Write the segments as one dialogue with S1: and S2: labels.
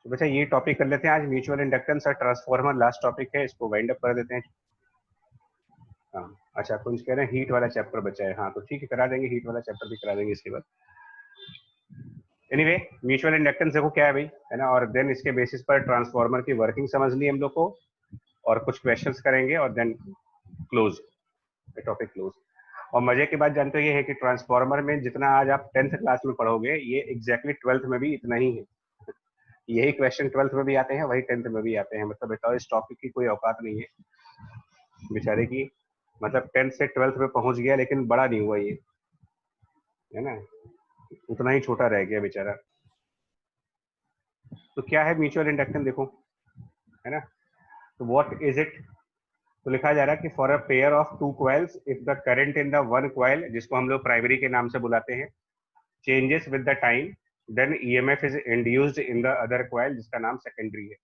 S1: तो बच्चा ये टॉपिक कर लेते हैं आज, म्यूचुअल इंडक्टेंस और ट्रांसफॉर्मर लास्ट टॉपिक है, इसको वाइंड अप कर देते हैं। हाँ अच्छा, कुछ कह रहे हैं हीट वाला चैप्टर बचा है। हाँ तो ठीक है, करा देंगे, हीट वाला चैप्टर भी करा देंगे इसके बाद। एनीवे म्यूचुअल इंडक्टेंस देखो क्या है भाई, है ना, और देन इसके बेसिस पर ट्रांसफॉर्मर की वर्किंग समझ ली हम लोग को, और कुछ क्वेश्चंस करेंगे और देन क्लोज टॉपिक क्लोज। और मजे की बात जानते हो ये है कि ट्रांसफॉर्मर में जितना आज आप 10th क्लास में पढ़ोगे ये एग्जैक्टली 12th में भी इतना ही है। यही क्वेश्चन 12th में भी आते हैं, वही 10th में भी आते हैं। मतलब बताओ इस टॉपिक की कोई औकात नहीं है बेचारे की, मतलब 10th से 12th में पहुंच गया लेकिन बड़ा नहीं हुआ ये, है ना, उतना ही छोटा रह गया बेचारा। तो क्या है म्यूचुअल इंडक्टेंस देखो, है ना, तो व्हाट इज इट। तो लिखा जा रहा है कि for a pair of two coils if the current in the one coil, जिसको हम लोग प्राइमरी के नाम से बुलाते हैं, changes with the time, then EMF is induced in the other coil जिसका नाम सेकेंडरी है।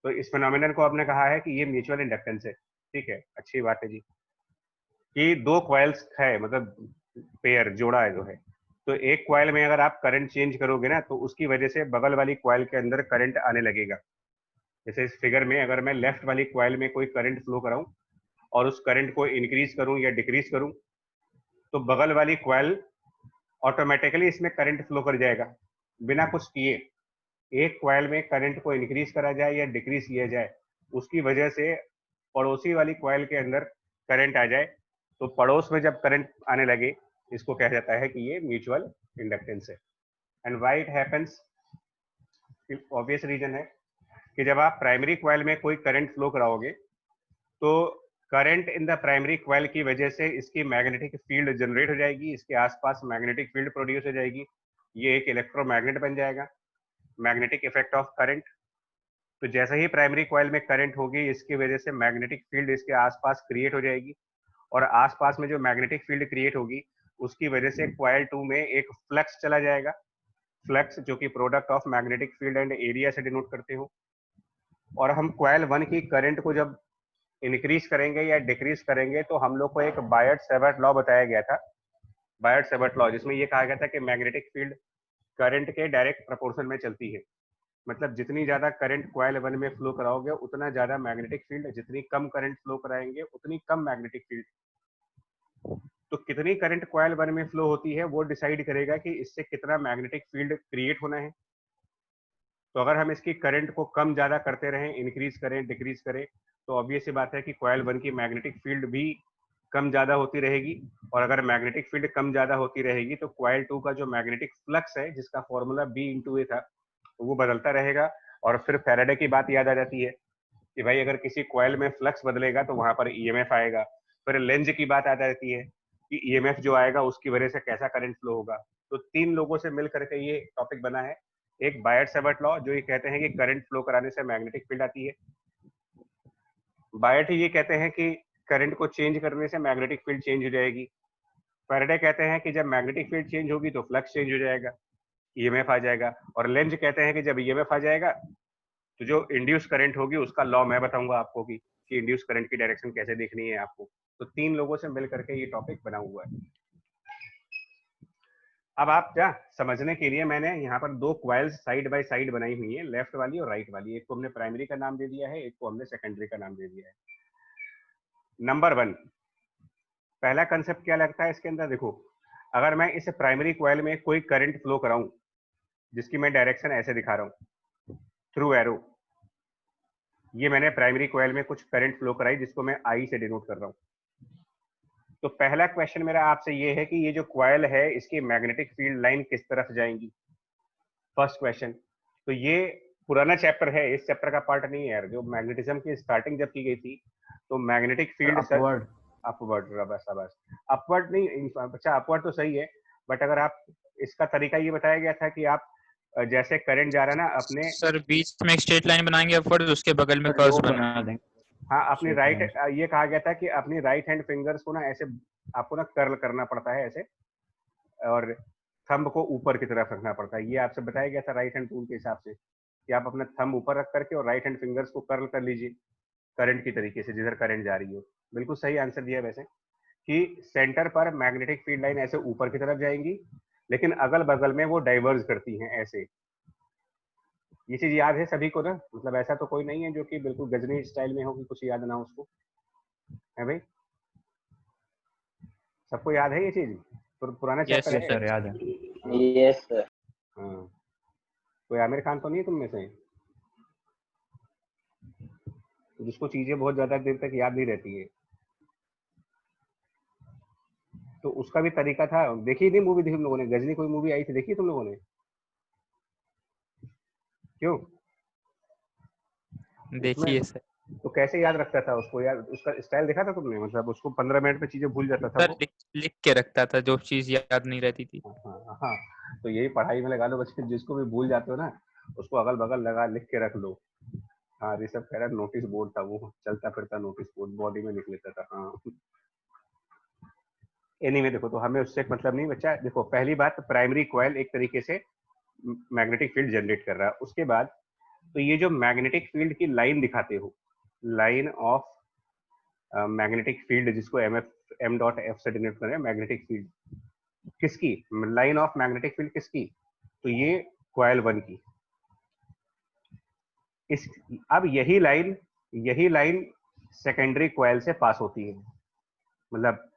S1: तो इस फिनोमिनन को आपने कहा है कि ये म्यूचुअल इंडक्टेंस है। ठीक है, अच्छी बात है जी, कि दो कॉइल्स है, मतलब पेयर जोड़ा है जो है, तो एक कॉइल में अगर आप करंट चेंज करोगे ना तो उसकी वजह से बगल वाली कॉइल के अंदर करंट आने लगेगा। जैसे इस फिगर में अगर मैं लेफ्ट वाली कॉइल में कोई करंट फ्लो कराऊं और उस करंट को इंक्रीज करूं या डिक्रीज करूं, तो बगल वाली कॉइल ऑटोमेटिकली इसमें करंट फ्लो कर जाएगा बिना कुछ किए। एक कॉइल में करंट को इंक्रीज करा जाए या डिक्रीज किया जाए, उसकी वजह से पड़ोसी वाली कॉइल के अंदर करंट आ जाए, तो पड़ोस में जब करंट आने लगे इसको कहा जाता है कि ये म्यूचुअल इंडक्टेंस है। And why it happens, obvious reason है कि जब आप प्राइमरी कॉइल में कोई करंट फ्लो कराओगे तो current in the primary coil की वजह से इसकी मैग्नेटिक फील्ड जनरेट हो जाएगी, इसके आसपास मैग्नेटिक फील्ड प्रोड्यूस हो जाएगी, ये एक इलेक्ट्रोमैग्नेट बन जाएगा, मैग्नेटिक इफेक्ट ऑफ करंट। तो जैसे ही प्राइमरी कॉइल में करंट होगी इसकी वजह से मैग्नेटिक फील्ड इसके आसपास क्रिएट हो जाएगी, और आसपास में जो मैग्नेटिक फील्ड क्रिएट होगी उसकी वजह से कॉइल 2 में एक फ्लक्स चला जाएगा, फ्लक्स जो कि product of magnetic field and area से डिनोट करते हो। और हम कॉइल 1 की करंट को जब इंक्रीज करेंगे या डिक्रीज करेंगे तो हम लोग को एक बायट सेवर्ट लॉ बताया गया था, बायट सेवर्ट लॉ, जिसमें ये कहा गया था कि मैग्नेटिक फील्ड करंट के डायरेक्ट प्रोपोर्शन में चलती है। मतलब जितनी ज्यादा करंट कॉइल 1 में फ्लो कराओगे उतना ज्यादा मैग्नेटिक फील्ड, जितनी कम करंट फ्लो कराएंगे उतनी कम मैग्नेटिक फील्ड। तो कितनी करंट कॉइल 1 में फ्लो होती है वो डिसाइड करेगा कि इससे कितना मैग्नेटिक फील्ड क्रिएट होना है। तो अगर हम इसकी करंट को कम ज्यादा करते रहें, इंक्रीज करें डिक्रीज करें, तो ऑब्वियस सी बात है कि कॉइल 1 की मैग्नेटिक फील्ड भी कम ज्यादा होती रहेगी, और अगर मैग्नेटिक फील्ड कम ज्यादा होती रहेगी तो कॉइल 2 का जो मैग्नेटिक फ्लक्स है जिसका फॉर्मूला बी इंटू ए था तो वो बदलता रहेगा। और फिर फैराडे की बात याद आ जाती है कि भाई अगर किसी कॉइल में फ्लक्स बदलेगा तो वहां पर ईएमएफ आएगा। फिर लेंज की बात आ जाती है कि ईएमएफ जो आएगा उसकी वजह से कैसा करंट फ्लो होगा। तो तीन लोगों से मिल करके ये टॉपिक बना है। एक बायट सेवर्ट लॉ जो ये कहते हैं कि करंट फ्लो कराने से मैग्नेटिक फील्ड आती है, बायट ये कहते हैं कि करंट को चेंज करने से मैग्नेटिक फील्ड चेंज हो जाएगी, फैराडे कहते हैं कि जब मैग्नेटिक फील्ड चेंज होगी तो फ्लक्स चेंज हो जाएगा, ईएमएफ आ जाएगा, और लेंज कहते हैं कि जब ईएमएफ आ जाएगा तो जो इंड्यूस करंट होगी उसका लॉ मैं बताऊंगा आपको कि इंड्यूस करंट की डायरेक्शन कैसे देखनी है आपको। तो तीन लोगों से मिल करके ये टॉपिक बना हुआ है। अब आप क्या समझने के लिए मैंने यहाँ पर दो क्वाइल्स साइड बाय साइड बनाई हुई है, लेफ्ट वाली और राइट वाली। एक को हमने प्राइमरी का नाम दे दिया है, एक को हमने सेकेंडरी का नाम दे दिया है। नंबर 1, पहला कंसेप्ट क्या लगता है इसके अंदर, देखो अगर मैं इस प्राइमरी क्वाइल में कोई करंट फ्लो कराऊं जिसकी मैं डायरेक्शन ऐसे दिखा रहा हूं थ्रू एरो, ये मैंने प्राइमरी कॉइल में कुछ करंट फ्लो कराई जिसको मैं आई से डिनोट कर रहा हूँ। तो पहला क्वेश्चन मेरा आपसे ये है कि ये जो कॉइल है इसकी मैग्नेटिक फील्ड लाइन किस तरफ जाएंगी, फर्स्ट क्वेश्चन। तो ये पुराना चैप्टर है, इस चैप्टर का पार्ट नहीं है यार। जो मैग्नेटिज्म की स्टार्टिंग जब की गई थी तो मैग्नेटिक फील्ड
S2: अपवर्ड
S1: अपवर्ड, बस बस अपवर्ड नहीं, अच्छा अपवर्ड तो सही है, बट अगर आप इसका तरीका ये बताया गया था कि आप जैसे करंट जा रहा है ना अपने
S3: सर बीच में एक स्ट्रेट लाइन बनाएंगे अपवर्ड, उसके बगल में कर्व्स बना देंगे।
S1: हाँ अपनी राइट, ये कहा गया था कि अपनी राइट हैंड फिंगर्स को ना ऐसे आपको ना कर्ल करना पड़ता है ऐसे, और थंब को ऊपर की तरफ रखना पड़ता है। ये आपसे बताया गया था राइट हैंड टूल के हिसाब से कि आप अपना थंब ऊपर रख करके और राइट हैंड फिंगर्स को कर्ल कर लीजिए करंट की तरीके से जिधर करंट जा रही हो। बिल्कुल सही आंसर दिया वैसे, कि सेंटर पर मैग्नेटिक फील्ड लाइन ऐसे ऊपर की तरफ जाएंगी लेकिन अगल बगल में वो डाइवर्ज करती हैं ऐसे। ये चीज याद है सभी को ना, मतलब ऐसा तो कोई नहीं है जो कि बिल्कुल गजनी स्टाइल में हो कि कुछ याद ना हो उसको, है भाई? सबको याद है ये चीज? पुराना
S3: यस
S1: चैप्टर
S2: यस
S1: है।
S2: सर, याद है।
S1: हाँ
S4: यस सर।
S1: हाँ। कोई आमिर खान तो नहीं है तुम में से जिसको चीजें बहुत ज्यादा देर तक याद नहीं रहती है? तो उसका भी तरीका था। देखी नहीं मूवी? देखी तुम लोगों ने? गजनी कोई मूवी आई थी, देखी तुम लोगों ने? क्यों? उसमें
S3: देखिए सर।
S1: तो कैसे याद रखता था उसको यार? उसका स्टाइल देखा था तुमने? मतलब उसको 15 मिनट में चीजें भूल जाता था
S3: सर
S1: वो।
S3: लिख के रखता था जो चीज याद नहीं रहती थी।
S1: हाँ हाँ। तो यही पढ़ाई में लगा लो बच्चे, जिसको भी भूल जाते हो ना उसको अगल बगल लगा लिख के रख लो। हाँ ऋषभ कह रहा है नोटिस बोर्ड था वो, चलता फिरता नोटिस बोर्ड, बॉडी में लिख लेता था। हाँ एनीवे देखो, तो हमें उससे मतलब नहीं बच्चा। देखो पहली बात, प्राइमरी कॉइल एक तरीके से मैग्नेटिक फील्ड जनरेट कर रहा है। उसके बाद तो ये जो मैग्नेटिक फील्ड की लाइन दिखाते हो, लाइन ऑफ मैग्नेटिक फील्ड, जिसको एम डॉट एफ से डिनोट कर रहे हैं मैग्नेटिक फील्ड, किसकी लाइन ऑफ मैग्नेटिक फील्ड? किसकी? तो ये कॉइल 1 की। इस अब यही लाइन सेकेंडरी कॉइल से पास होती है। मतलब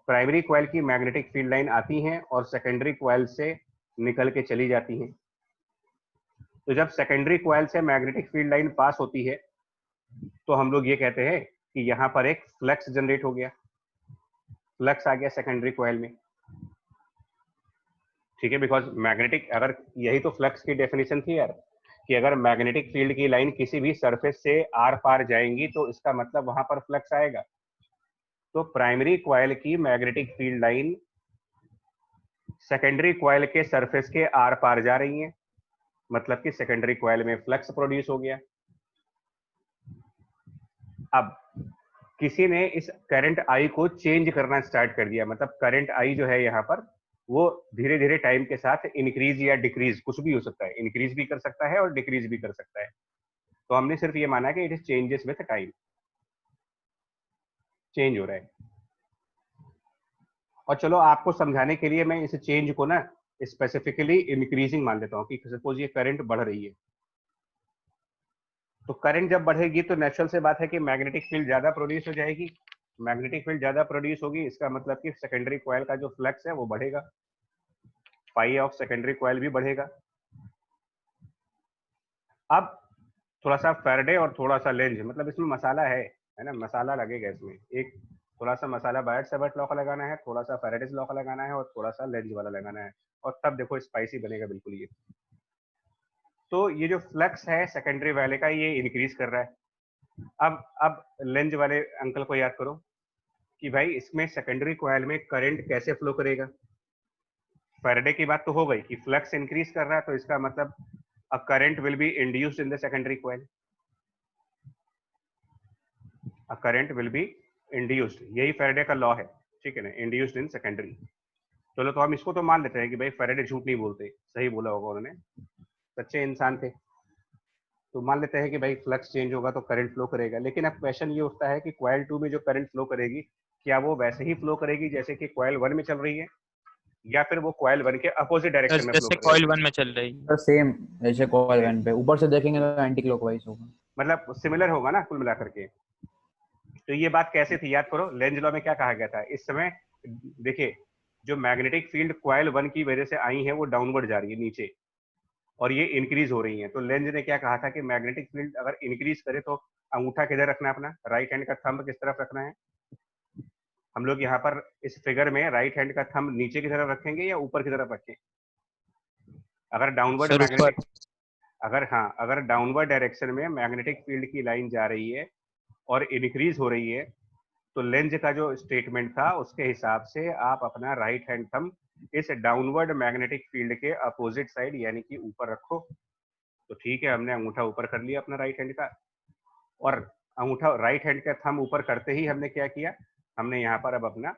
S1: प्राइमरी कॉइल की मैग्नेटिक फील्ड लाइन आती है और सेकेंडरी कॉइल से निकल के चली जाती है। तो जब सेकेंडरी कॉइल से मैग्नेटिक फील्ड लाइन पास होती है तो हम लोग ये कहते हैं कि यहाँ पर एक फ्लक्स जनरेट हो गया, फ्लक्स आ गया सेकेंडरी कॉइल में। ठीक है, बिकॉज मैग्नेटिक, अगर यही तो फ्लक्स की डेफिनेशन थी यार, कि अगर मैग्नेटिक फील्ड की लाइन किसी भी सरफेस से आर पार जाएंगी तो इसका मतलब वहां पर फ्लक्स आएगा। तो प्राइमरी कॉइल की magnetic field line secondary coil के सरफेस के आर पार जा रही है, मतलब कि सेकेंडरी कॉइल में फ्लक्स प्रोड्यूस हो गया। अब किसी ने इस करंट आई को चेंज करना स्टार्ट कर दिया, मतलब करंट आई जो है यहाँ पर वो धीरे धीरे टाइम के साथ इंक्रीज या डिक्रीज, कुछ भी हो सकता है, इंक्रीज भी कर सकता है और डिक्रीज भी कर सकता है। तो हमने सिर्फ ये माना कि it is changes with time, change हो रहा है। और चलो आपको समझाने के लिए मैं इस चेंज को ना स्पेसिफिकली इंक्रीजिंग मान लेता हूँ कि सपोज ये करंट बढ़ रही है, तो करंट जब बढ़ेगी तो नेचुरल से बात है कि मैग्नेटिक फील्ड ज्यादा प्रोड्यूस हो जाएगी। मैग्नेटिक फील्ड ज्यादा प्रोड्यूस होगी, इसका मतलब कि सेकेंडरी कॉइल का जो फ्लक्स है वो बढ़ेगा, पाई ऑफ सेकेंडरी कॉइल भी बढ़ेगा। अब थोड़ा सा फैराडे और थोड़ा सा लेंज, मतलब इसमें मसाला है ना, मसाला लगेगा इसमें। एक थोड़ा सा मसाला बायट-सैवर्ट लॉ का लगाना है, थोड़ा सा फैराडेज लॉ का लगाना है और थोड़ा सा लेंज वाला लगाना है, और तब देखो स्पाइसी बनेगा बिल्कुल ये। तो ये जो फ्लक्स है सेकेंडरी वाले का ये इंक्रीज कर रहा है। अब लेंज वाले अंकल को याद करो कि भाई इसमें सेकेंडरी कॉइल में करंट कैसे फ्लो करेगा। फैराडे की बात तो हो गई कि फ्लक्स इंक्रीज कर रहा है, तो इसका मतलब a current will be induced in the secondary coil, a current will be induced, यही फैराडे का लॉ है, ठीक है ना, इंड्यूस्ड इन सेकेंडरी। चलो तो हम इसको तो मान लेते हैं कि भाई फैराडे झूठ नहीं बोलते, सही बोला होगा उन्होंने, सच्चे इंसान थे। तो मान लेते हैं कि भाई फ्लक्स चेंज होगा तो करंट फ्लो करेगा, लेकिन अब क्वेश्चन ये उठता है कि कॉइल 2 में जो करंट फ्लो करेगी क्या वो वैसे ही फ्लो करेगी जैसे कि कॉइल 1 में चल रही है, या फिर वो कॉइल 1 के अपोजिट डायरेक्शन में फ्लो
S3: जैसे
S1: करेगी?
S3: कॉइल 1 में चल रही है।
S2: सर सेम जैसे कॉइल 1 पे ऊपर से देखेंगे तो एंटी क्लॉकवाइज होगा।
S1: मतलब सिमिलर होगा ना कुल मिलाकर के। तो ये बात कैसे थी याद करो, लेंज लॉ में क्या कहा गया था इस समय? देखिए जो मैग्नेटिक फील्ड कॉइल 1 की वजह से आई है वो डाउनवर्ड जा रही है नीचे, और ये इंक्रीज हो रही है। तो लेंज ने क्या कहा था कि मैग्नेटिक फील्ड अगर इंक्रीज करे तो अंगूठा किधर रखना है अपना, राइट हैंड का थंब किस तरफ रखना है? हम लोग यहाँ पर इस फिगर में राइट हैंड का थंब नीचे की तरफ रखेंगे या ऊपर की तरफ रखें? अगर डाउनवर्ड
S3: सर ऊपर।
S1: मैग्नेटिक, अगर डाउनवर्ड डायरेक्शन में मैग्नेटिक फील्ड की लाइन जा रही है और इंक्रीज हो रही है, तो लेंज का जो स्टेटमेंट था उसके हिसाब से आप अपना राइट हैंड थंब इस डाउनवर्ड मैग्नेटिक फील्ड के अपोजिट साइड यानी कि ऊपर रखो। तो ठीक है, हमने अंगूठा ऊपर कर लिया अपना राइट हैंड का, और अंगूठा राइट हैंड का थंब ऊपर करते ही हमने क्या किया, हमने यहाँ पर अब अपना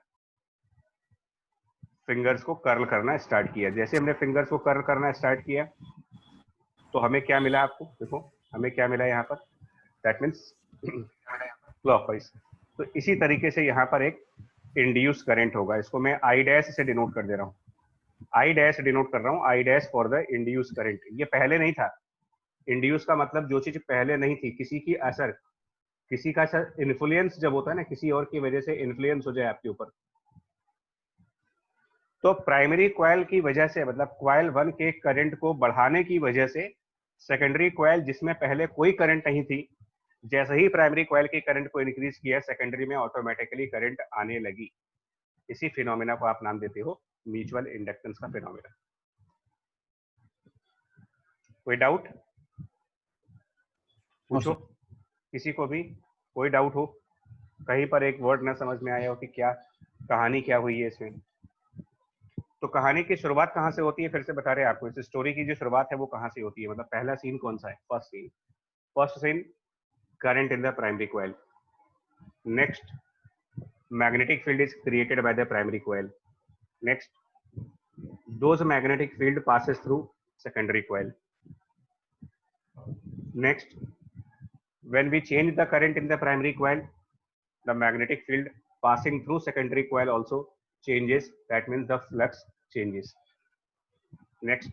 S1: फिंगर्स को कर्ल करना स्टार्ट किया। जैसे हमने फिंगर्स को कर्ल करना स्टार्ट किया तो हमें क्या मिला, आपको देखो हमें क्या मिला यहाँ पर, दैट मीन्स क्लॉकवाइज। तो इसी तरीके से यहाँ पर एक इंड्यूस करंट होगा, इसको मैं आई डैश से डिनोट कर दे रहा हूँ, आई डैश डिनोट कर रहा हूँ, I dash for the induce current. ये पहले नहीं था, इंड्यूस का मतलब जो चीज पहले नहीं थी, किसी की असर, किसी का इन्फ्लुएंस जब होता है ना, किसी और की वजह से इन्फ्लुएंस हो जाए आपके ऊपर, तो प्राइमरी कॉइल की वजह से, मतलब कॉइल 1 के करंट को बढ़ाने की वजह से सेकेंडरी कॉइल जिसमें पहले कोई करंट नहीं थी, जैसे ही प्राइमरी कॉइल के करंट को इंक्रीज किया, सेकेंडरी में ऑटोमेटिकली करंट आने लगी। इसी फिनोमेना को आप नाम देते हो म्यूचुअल इंडक्टेंस का फिनोमेना। कोई डाउट पूछो, किसी को भी कोई डाउट हो, कहीं पर एक वर्ड ना समझ में आया हो कि क्या कहानी क्या हुई है इसमें। तो कहानी की शुरुआत कहाँ से होती है, फिर से बता रहे हैं आपको, इस स्टोरी की जो शुरुआत है वो कहाँ से होती है, मतलब पहला सीन कौन सा है, first scene current in the primary coil. Next, magnetic field is created by the primary coil. Next, those magnetic field passes through secondary coil. Next, when we change the current in the primary coil, the magnetic field passing through secondary coil also changes. That means the flux changes. Next,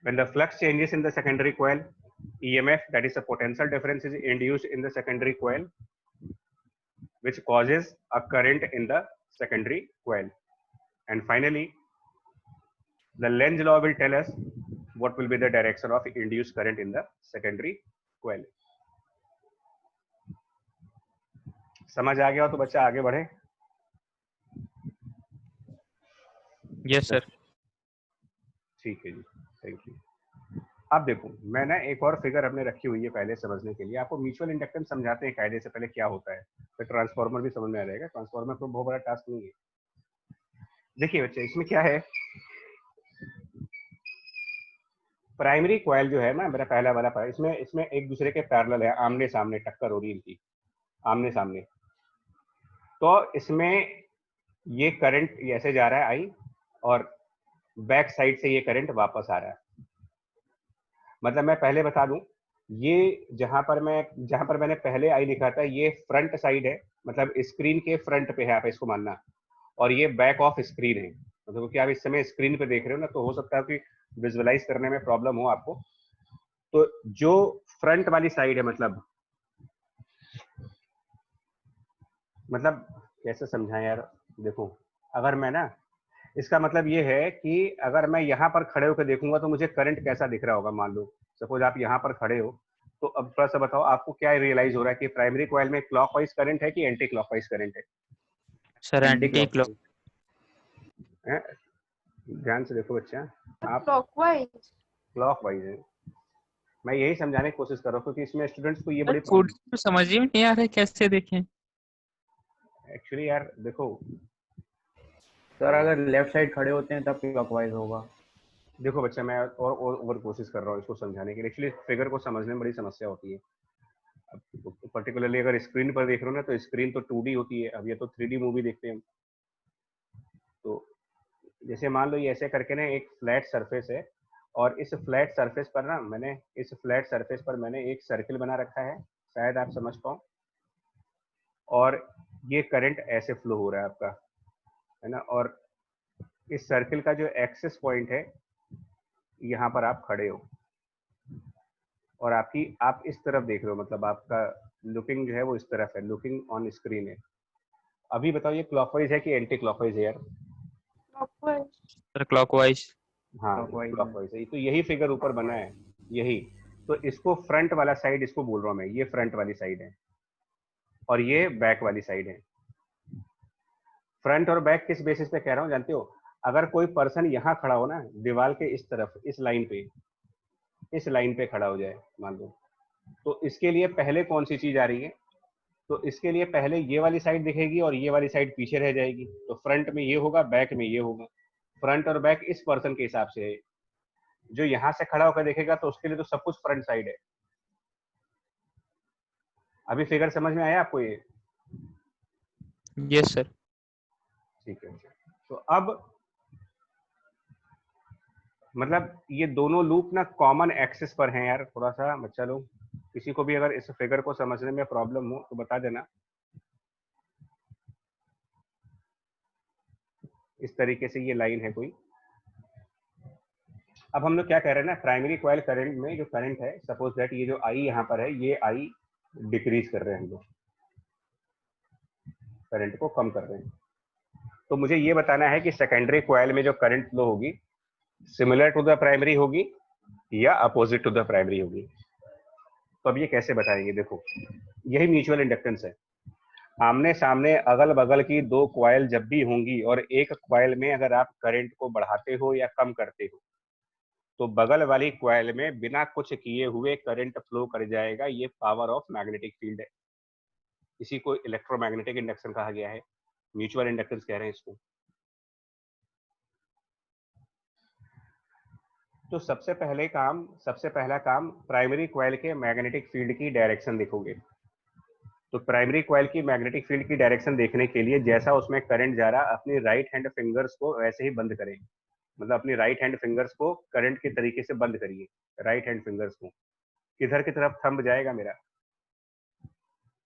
S1: when the flux changes in the secondary coil, EMF, that is a potential difference, is induced in the secondary coil, which causes a current in the secondary coil. And finally, the Lenz law will tell us what will be the direction of induced current in the secondary coil. समझ आ गया हो तो बच्चा आगे बढ़े।
S3: Yes sir.
S1: ठीक है जी, thank you. अब देखो, मैंने एक और फिगर अपने रखी हुई है पहले समझने के लिए। आपको म्यूचुअल इंडक्टेंस समझाते हैं कायदे से पहले क्या होता है, फिर ट्रांसफार्मर भी समझ में आ जाएगा। ट्रांसफार्मर तो बहुत बड़ा टास्क नहीं है। देखिए बच्चे, इसमें क्या है, प्राइमरी कॉइल जो है ना, मेरा पहला वाला पार्ट, इसमें एक दूसरे के पैरेलल है, आमने सामने टक्कर हो रही है इनकी, आमने सामने। तो इसमें ये करंट ऐसे जा रहा है आई, और बैक साइड से ये करंट वापस आ रहा है। मतलब मैं पहले बता दूं, ये जहां पर मैंने पहले आई लिखा था, ये फ्रंट साइड है, मतलब स्क्रीन के फ्रंट पे है, आप इसको मानना। और ये बैक ऑफ स्क्रीन है, मतलब कि आप इस समय स्क्रीन पे देख रहे हो ना, तो हो सकता है कि विजुअलाइज करने में प्रॉब्लम हो आपको। तो जो फ्रंट वाली साइड है, मतलब कैसे समझाएं यार, देखो, अगर मैं ना, इसका मतलब ये है कि अगर मैं यहाँ पर खड़े होकर देखूंगा तो मुझे करंट कैसा दिख रहा होगा। मान लो सपोज आप यहाँ पर खड़े हो, तो अब थोड़ा सा बताओ आपको क्या रियलाइज हो रहा है कि प्राइमरी कॉइल में क्लॉकवाइज करंट है कि एंटी क्लॉकवाइज करंट है?
S3: Sir anti clock.
S1: है? ध्यान से देखो बच्चा, आप क्लॉकवाइज है। मैं यही समझाने की कोशिश कर रहा हूँ क्योंकि इसमें स्टूडेंट्स को ये बड़ी
S3: फूड तो समझ ही नहीं आ रहा है, कैसे देखें।
S1: एक्चुअली यार देखो
S2: सर, अगर लेफ्ट साइड खड़े होते हैं तब क्लॉकवाइज होगा।
S1: देखो बच्चा, मैं और कोशिश कर रहा हूँ इसको समझाने की। एक्चुअली फिगर को समझने में बड़ी समस्या होती है। पर्टिकुलरली अगर स्क्रीन पर देख रहे हो ना, तो स्क्रीन तो 2D होती है, अब ये तो 3D मूवी देखते हैं। तो जैसे मान लो ये ऐसे करके ना एक फ्लैट सरफेस है, और इस फ्लैट सरफेस पर ना मैंने एक सर्किल बना रखा है, शायद आप समझ पाओ। और ये करंट ऐसे फ्लो हो रहा है आपका, है ना। और इस सर्किल का जो एक्सेस पॉइंट है, यहाँ पर आप खड़े हो और आप इस तरफ देख रहे हो, मतलब आपका लुकिंग जो है वो इस तरफ है, लुकिंग ऑन स्क्रीन है। अभी बताओ ये क्लॉकवाइज है कि एंटी क्लॉकवाइज है यार?
S3: Sir clockwise.
S1: हाँ क्लॉकवाइज है। तो यही फिगर ऊपर बना है, यही। तो इसको फ्रंट वाला साइड इसको बोल रहा हूँ मैं, ये फ्रंट वाली साइड है और ये बैक वाली साइड है। फ्रंट और बैक किस बेसिस पे कह रहा हूँ जानते हो? अगर कोई पर्सन यहाँ खड़ा हो ना, दीवार के इस तरफ, इस लाइन पे खड़ा हो जाए मान लो, तो इसके लिए पहले कौन सी चीज आ रही है? तो इसके लिए पहले ये वाली साइड दिखेगी और ये वाली साइड पीछे रह जाएगी। तो फ्रंट में ये होगा, बैक में ये होगा। फ्रंट और बैक इस पर्सन के हिसाब से है। जो यहां से खड़ा होकर देखेगा तो उसके लिए तो सब कुछ फ्रंट साइड है। अभी फिगर समझ में आया आपको ये?
S3: Yes sir.
S1: ठीक है। तो अब मतलब ये दोनों लूप ना कॉमन एक्सिस पर हैं यार। थोड़ा सा बच्चा लोग, किसी को भी अगर इस फिगर को समझने में प्रॉब्लम हो तो बता देना। इस तरीके से ये लाइन है कोई। अब हम लोग क्या कह रहे हैं ना, प्राइमरी कॉइल करंट में जो करंट है, सपोज दैट ये जो आई यहाँ पर है, ये आई डिक्रीज कर रहे हैं हम लोग, करंट को कम कर रहे हैं। तो मुझे ये बताना है कि सेकेंडरी कॉइल में जो करंट फ्लो होगी सिमिलर टू द प्राइमरी होगी या अपोजिट टू द प्राइमरी होगी। तो अब ये कैसे बताएंगे, देखो यही म्यूचुअल इंडक्टेंस है। आमने सामने अगल बगल की दो कॉइल जब भी होंगी और एक कॉइल में अगर आप करंट को बढ़ाते हो या कम करते हो तो बगल वाली कॉइल में बिना कुछ किए हुए करंट फ्लो कर जाएगा। ये पावर ऑफ मैग्नेटिक फील्ड है, इसी को इलेक्ट्रोमैग्नेटिक इंडक्शन कहा गया है, म्यूचुअल इंडक्टेंस कह रहे हैं इसको। तो सबसे पहला काम प्राइमरी कॉइल के मैग्नेटिक फील्ड की डायरेक्शन देखोगे। तो प्राइमरी कॉइल की मैग्नेटिक फील्ड की डायरेक्शन देखने के लिए जैसा उसमें करंट जा रहा, अपनी राइट हैंड फिंगर्स को वैसे ही बंद करें, मतलब अपनी राइट हैंड फिंगर्स को करंट के तरीके से बंद करिए। राइट हैंड फिंगर्स को किधर की तरफ थंब जाएगा मेरा,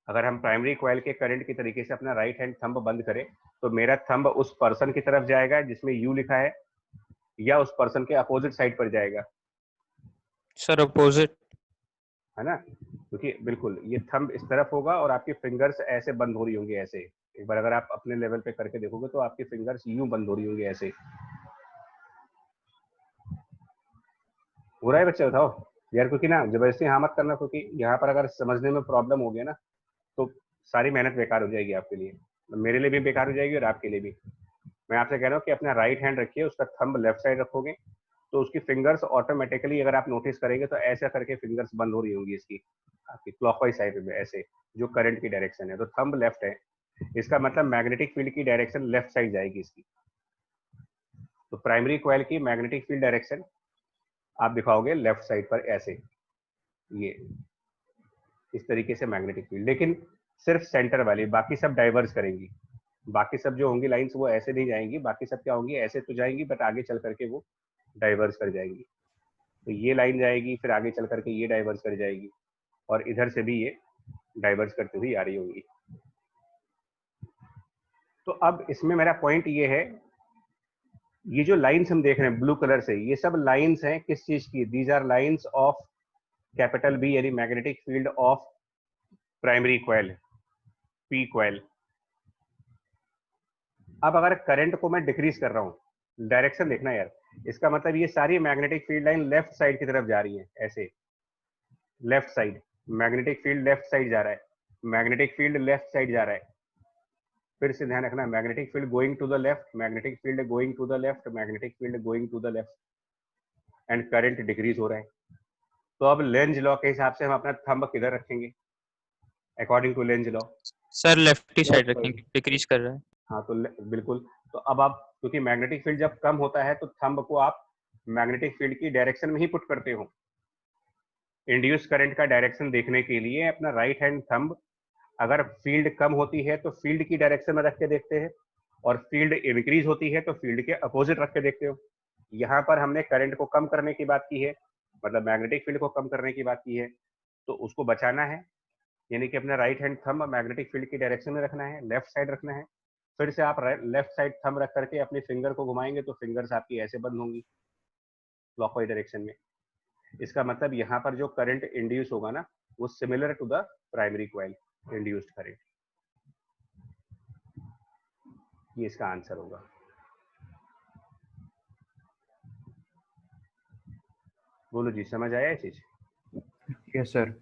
S1: अगर हम प्राइमरी कॉइल के करंट की तरीके से अपना राइट हैंड थंब बंद करें तो मेरा थंब उस पर्सन की तरफ जाएगा जिसमें यू लिखा है, या उस पर्सन के अपोजिट साइड पर जाएगा।
S3: Sir opposite.
S1: है ना, क्योंकि बिल्कुल ये थंब इस तरफ होगा और आपकी फिंगर्स ऐसे बंद हो रही होंगी, ऐसे। एक बार अगर आप अपने लेवल पे करके देखोगे तो आपकी फिंगर्स यूं बंद हो रही होंगी, ऐसे। हो रहा है बच्चे, बताओ यार, क्योंकि ना जबरदस्ती हाँ मत करना, क्योंकि यहाँ पर अगर समझने में प्रॉब्लम हो गया ना तो सारी मेहनत बेकार हो जाएगी आपके लिए, मेरे लिए भी बेकार हो जाएगी और आपके लिए भी। मैं आपसे कह रहा हूँ कि अपना राइट हैंड रखिए, उसका थंब लेफ्ट साइड रखोगे तो उसकी फिंगर्स ऑटोमेटिकली, अगर आप नोटिस करेंगे तो ऐसा करके फिंगर्स बंद हो रही होंगी इसकी, आपकी क्लॉकवाइज साइड में, ऐसे जो करंट की डायरेक्शन है। तो थंब लेफ्ट है, इसका मतलब मैग्नेटिक फील्ड की डायरेक्शन लेफ्ट साइड जाएगी इसकी। तो प्राइमरी कॉइल की मैग्नेटिक फील्ड डायरेक्शन आप दिखाओगे लेफ्ट साइड पर, ऐसे, ये इस तरीके से मैग्नेटिक फील्ड, लेकिन सिर्फ सेंटर वाली, बाकी सब डाइवर्स करेंगी। बाकी सब जो होंगी लाइंस वो ऐसे नहीं जाएंगी, बाकी सब क्या होंगी, ऐसे तो जाएंगी बट आगे चल करके वो डाइवर्स कर जाएंगी। तो ये लाइन जाएगी, फिर आगे चल करके ये डाइवर्स कर जाएगी, और इधर से भी ये डाइवर्स करती हुई आ रही होगी। तो अब इसमें मेरा पॉइंट ये है, ये जो लाइंस हम देख रहे हैं ब्लू कलर से, ये सब लाइंस हैं किस चीज की, these are lines of capital B, यानी magnetic field of primary coil, P coil. अब अगर करंट को मैं डिक्रीज कर रहा हूं, डायरेक्शन देखना यार, इसका मतलब ये सारी magnetic field line left side की तरफ जा रही है, ऐसे left side, magnetic field left side जा रहा है, मैग्नेटिक फील्ड लेफ्ट साइड जा रहा है। फिर से ध्यान रखना, magnetic field going to the left, magnetic field going to the left, magnetic field going to the left, and current decrease हो रहा है। तो अब लेंज लॉ के हिसाब से हम अपना थंब किधर रखेंगे, according to Lenz law?
S3: Sir left ही साइड रखेंगे, डिक्रीज कर रहा है।
S1: हाँ तो बिल्कुल। तो अब आप, क्योंकि मैग्नेटिक फील्ड जब कम होता है तो थंब को आप मैग्नेटिक फील्ड की डायरेक्शन में ही पुट करते हो। इंड्यूस करंट का डायरेक्शन देखने के लिए अपना राइट हैंड थंब, अगर फील्ड कम होती है तो फील्ड की डायरेक्शन में रख के देखते हैं, और फील्ड इंक्रीज होती है तो फील्ड के अपोजिट रख के देखते हो। यहाँ पर हमने करंट को कम करने की बात की है, मतलब मैग्नेटिक फील्ड को कम करने की बात की है, तो उसको बचाना है, यानी कि अपना right hand thumb magnetic field की डायरेक्शन में रखना है, लेफ्ट साइड रखना है। फिर से आप लेफ्ट साइड थंब रख करके अपनी फिंगर को घुमाएंगे तो फिंगर्स आपकी ऐसे बंद होंगी क्लॉकवाइज डायरेक्शन में। इसका मतलब यहाँ पर जो करंट इंड्यूस होगा ना, वो similar to the primary coil induced current. ये इसका आंसर होगा। बोलो जी, समझ आया ये चीज?
S2: Yes sir.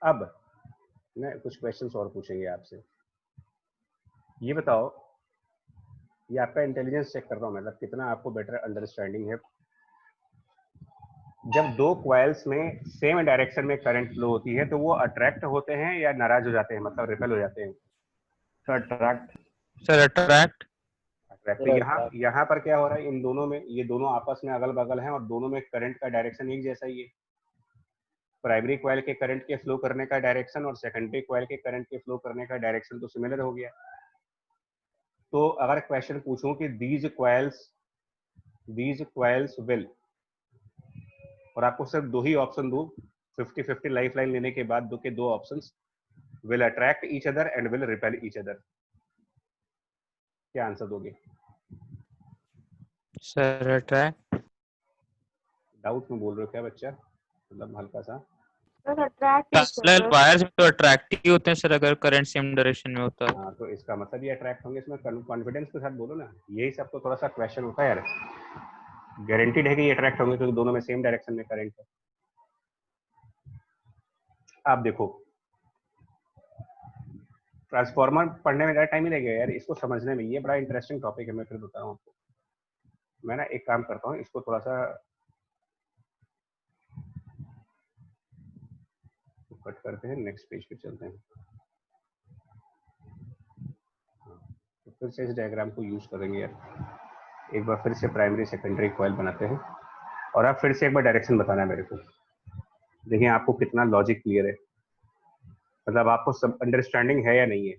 S1: अब मैं कुछ क्वेश्चंस और पूछेंगे आपसे। ये बताओ, ये आपका इंटेलिजेंस चेक कर रहा हूँ, मतलब कितना आपको बेटर अंडरस्टैंडिंग है। जब दो क्वाइल्स में सेम डायरेक्शन में करंट फ्लो होती है तो वो अट्रैक्ट होते हैं या नाराज हो जाते हैं, मतलब रिपेल हो जाते हैं?
S2: Sir attract.
S3: Sir attract.
S1: Attract. तो यहाँ पर क्या हो रहा है, इन दोनों में, ये दोनों आपस में अगल बगल हैं और दोनों में करंट का डायरेक्शन एक जैसा ही है। प्राइमरी कॉइल के करंट के फ्लो करने का डायरेक्शन और सेकेंडरी कॉइल के करंट के फ्लो करने का डायरेक्शन तो सिमिलर हो गया। तो अगर क्वेश्चन पूछूं कि दीज क्वाइल्स विल, और आपको सिर्फ दो ही ऑप्शन दूं, 50-50 लाइफ लाइन लेने के बाद दो options, will attract each other and will repel each other, क्या आंसर दोगे?
S3: Sir attract.
S1: डाउट में बोल रहे हो क्या बच्चा? मतलब हल्का सा।
S4: सर अट्रैक्ट
S3: पैरेलल वायर्स में तो अट्रैक्ट ही होते हैं सर, अगर करंट सेम डायरेक्शन में होता है।
S1: हाँ, तो इसका मतलब ये अट्रैक्ट होंगे, इसमें कॉन्फिडेंस के साथ बोलो ना। यही सब तो थोड़ा सा क्वेश्चन होता है यार। गारंटीड है कि ये अट्रैक्ट होंगे क्योंकि दोनों में सेम डायरेक्शन में करंट है। आप देखो, ट्रांसफार्मर पढ़ने में ज़्यादा टाइम ही लगेगा यार, इसको समझने में। ये बड़ा इंटरेस्टिंग टॉपिक है, मैं फिर बता रहा हूँ आपको। मैं ना एक काम करता हूँ, इसको थोड़ा सा कट करते हैं, नेक्स्ट पेज पे चलते हैं। तो फिर से इस डायग्राम को यूज करेंगे यार। एक बार फिर से प्राइमरी सेकेंडरी कॉइल बनाते हैं, और आप फिर से एक बार डायरेक्शन बताना है मेरे को। देखिए आपको कितना लॉजिक क्लियर है, मतलब आपको सब अंडरस्टैंडिंग है या नहीं है।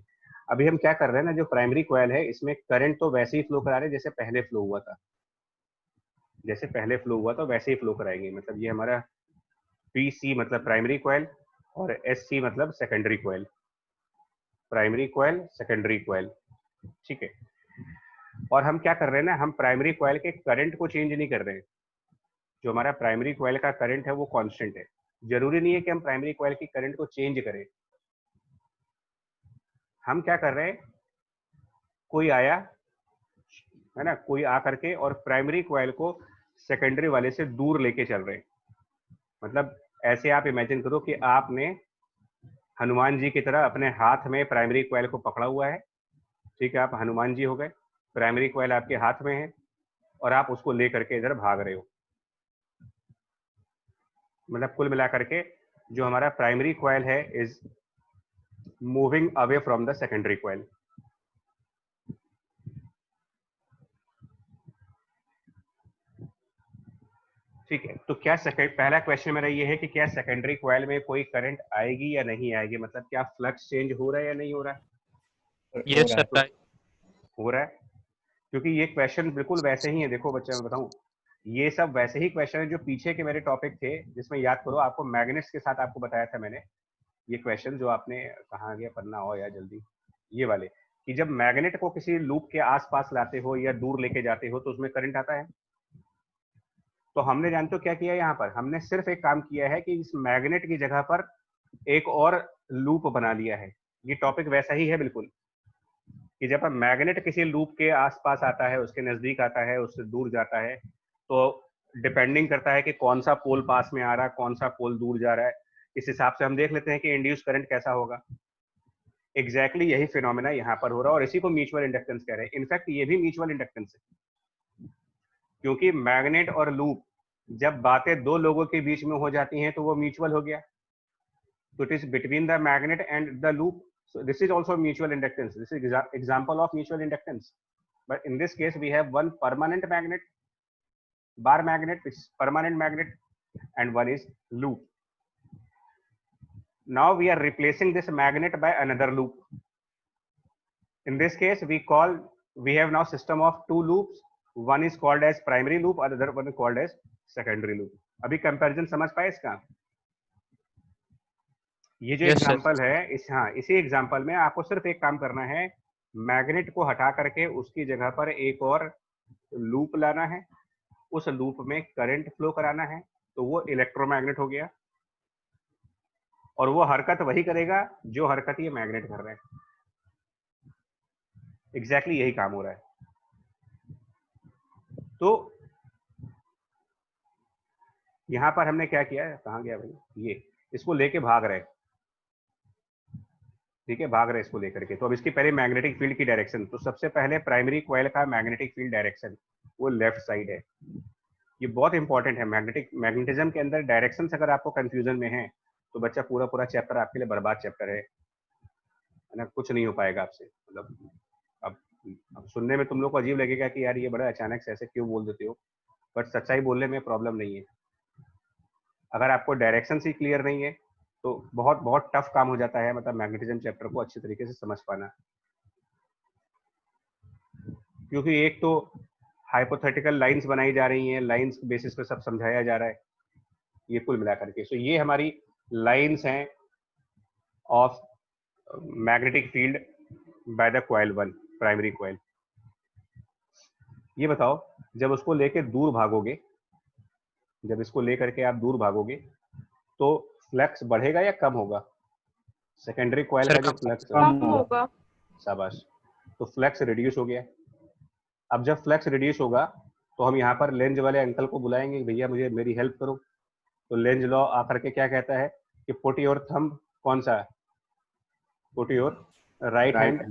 S1: अभी हम क्या कर रहे हैं ना, जो प्राइमरी कॉइल है इसमें करंट तो वैसे ही फ्लो करा रहे हैं जैसे पहले फ्लो हुआ था। जैसे पहले फ्लो हुआ था वैसे ही फ्लो कराएंगे। मतलब ये हमारा पीसी मतलब प्राइमरी कॉइल, और एससी मतलब secondary coil. Primary coil, secondary coil, ठीक है। और हम क्या कर रहे हैं ना, हम प्राइमरी कॉइल के करंट को चेंज नहीं कर रहे हैं। जो हमारा प्राइमरी कॉइल का करंट है वो कांस्टेंट है। जरूरी नहीं है कि हम प्राइमरी कॉइल की करंट को चेंज करें। हम क्या कर रहे हैं, कोई आया है ना, कोई आ करके और प्राइमरी कॉइल को सेकेंडरी वाले से दूर लेके चल रहे हैं। मतलब ऐसे आप इमेजिन करो कि आपने हनुमान जी की तरह अपने हाथ में प्राइमरी कॉइल को पकड़ा हुआ है, ठीक है। आप हनुमान जी हो गए, प्राइमरी कॉइल आपके हाथ में है और आप उसको लेकर के इधर भाग रहे हो। मतलब कुल मिलाकर के जो हमारा प्राइमरी कॉइल है is moving away from the secondary coil. ठीक है, तो क्या पहला क्वेश्चन मेरा ये है कि क्या सेकेंडरी कॉइल में कोई करंट आएगी या नहीं आएगी, मतलब क्या फ्लक्स चेंज हो रहा है या नहीं हो रहा है?
S3: Yes sir.
S1: हो रहा है, क्योंकि ये क्वेश्चन बिल्कुल वैसे ही है। देखो बच्चे मैं बताऊं, ये सब वैसे ही क्वेश्चन है जो पीछे के मेरे टॉपिक थे, जिसमें याद करो आपको मैग्नेट्स के साथ आपको बताया था मैंने। ये क्वेश्चन जो आपने कहाँ गया पढ़ना हो या जल्दी, ये वाले, कि जब मैग्नेट को किसी लूप के आसपास लाते हो या दूर लेके जाते हो तो उसमें करंट आता है। तो हमने जानते हो क्या किया यहाँ पर, हमने सिर्फ एक काम किया है कि इस मैग्नेट की जगह पर एक और लूप बना लिया है। ये टॉपिक वैसा ही है बिल्कुल, कि जब मैग्नेट किसी लूप के आसपास आता है, उसके नजदीक आता है, उससे दूर जाता है, तो डिपेंडिंग करता है कि कौन सा पोल पास में आ रहा है, कौन सा पोल दूर जा रहा है, इस हिसाब से हम देख लेते हैं कि इंड्यूस करंट कैसा होगा। एग्जैक्टली यही फिनोमेना यहाँ पर हो रहा है और इसी को म्यूचुअल इंडक्टेंस कह रहे हैं। इनफैक्ट ये भी म्यूचुअल इंडक्टेंस है, क्योंकि मैग्नेट और लूप जब बातें दो लोगों के बीच में हो जाती हैं तो वो म्यूचुअल हो गया। तो it is between the magnet and the loop. So this is also mutual inductance. This is example of mutual inductance. But in this case, we have one permanent magnet, bar magnet, which is permanent magnet, and one is loop. Now we are replacing this magnet by another loop. In this case, we have now system of two loops. One is called as primary loop, other one is called as secondary loop. अभी comparison समझ पाए इसका? ये जो example है इसी example में आपको सिर्फ एक काम करना है, मैग्नेट को हटा करके उसकी जगह पर एक और लूप लाना है, उस लूप में करंट फ्लो कराना है, तो वो इलेक्ट्रोमैग्नेट हो गया और वो हरकत वही करेगा जो हरकत ये मैग्नेट कर रहा है। एग्जैक्टली यही काम हो रहा है। तो यहां पर हमने क्या किया है, कहां गया भाई, ये इसको लेके भाग रहे, ठीक है, भाग रहे इसको लेकर के। तो अब इसकी पहले मैग्नेटिक फील्ड की डायरेक्शन, तो सबसे पहले प्राइमरी कॉइल का मैग्नेटिक फील्ड डायरेक्शन वो लेफ्ट साइड है। ये बहुत इंपॉर्टेंट है। मैग्नेटिज्म के अंदर डायरेक्शन अगर आपको कंफ्यूजन में है तो बच्चा पूरा चैप्टर आपके लिए बर्बाद चैप्टर है ना, कुछ नहीं हो पाएगा आपसे। मतलब अब सुनने में तुम लोग को अजीब लगेगा कि यार ये बड़ा अचानक से ऐसे क्यों बोल देते हो, बट सच्चाई बोलने में प्रॉब्लम नहीं है। अगर आपको डायरेक्शन ही क्लियर नहीं है तो बहुत टफ काम हो जाता है, मतलब मैग्नेटिज्म चैप्टर को अच्छी तरीके से समझ पाना। क्योंकि एक तो हाइपोथेटिकल लाइंस बनाई जा रही हैं, लाइंस के बेसिस पे सब समझाया जा रहा है, ये कुल मिलाकर के। सो ये हमारी लाइंस हैं of magnetic field by the coil 1 primary coil. ये बताओ, जब उसको लेके दूर भागोगे, जब इसको लेकर के आप दूर भागोगे तो फ्लक्स बढ़ेगा या कम होगा? सेकेंडरी कॉइल
S3: सर
S1: का जो
S3: कम
S1: फ्लक्स है,
S2: कम
S4: कम होगा।
S1: शाबाश, तो फ्लक्स रिड्यूस हो गया। अब जब फ्लक्स रिड्यूस होगा तो हम यहाँ पर लेंज वाले अंकल को बुलाएंगे, भैया मुझे मेरी हेल्प करो। तो लेंज लॉ आकर के क्या कहता है कि पुट योर थंब, कौन सा, पुट योर राइट हैंड,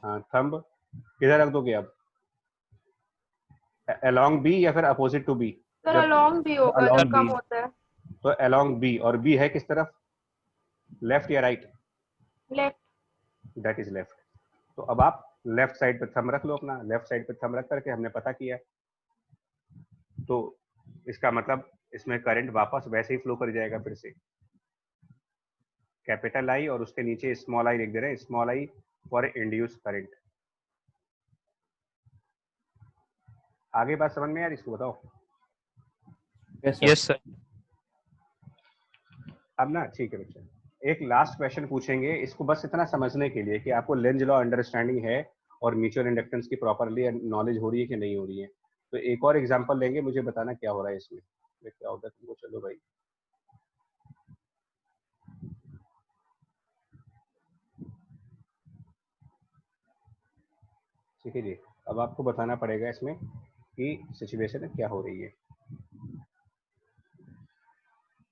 S1: हाँ थंब किधर रख दोगे अब, अलोंग बी या फिर opposite to B?
S4: Sir along भी होगा
S1: along
S4: जब कम
S1: B,
S4: होता है।
S1: तो अलोंग बी, और बी है किस तरफ, लेफ्ट या right?
S4: Left.
S1: That is left. तो अब आप लेफ्ट साइड पे थंब रख लो अपना, लेफ्ट साइड पे थंब रख करके हमने पता किया, तो इसका मतलब इसमें करंट वापस वैसे ही फ्लो कर जाएगा फिर से। कैपिटल आई और उसके नीचे स्मॉल आई लिख दे रहे हैं, small I for induce current. आगे बात समझ में यार, इसको बताओ।
S3: Yes sir.
S1: अब ना ठीक है बच्चा, एक लास्ट क्वेश्चन पूछेंगे, इसको बस इतना समझने के लिए कि आपको लेंज लॉ अंडरस्टैंडिंग है और म्यूचुअल इंडक्टेंस की प्रॉपरली नॉलेज हो रही है कि नहीं हो रही है। तो एक और एग्जांपल लेंगे, मुझे बताना क्या हो रहा है इसमें, क्या होता है तुमको। चलो भाई, ठीक है जी, अब आपको बताना पड़ेगा इसमें कि सिचुएशन क्या हो रही है।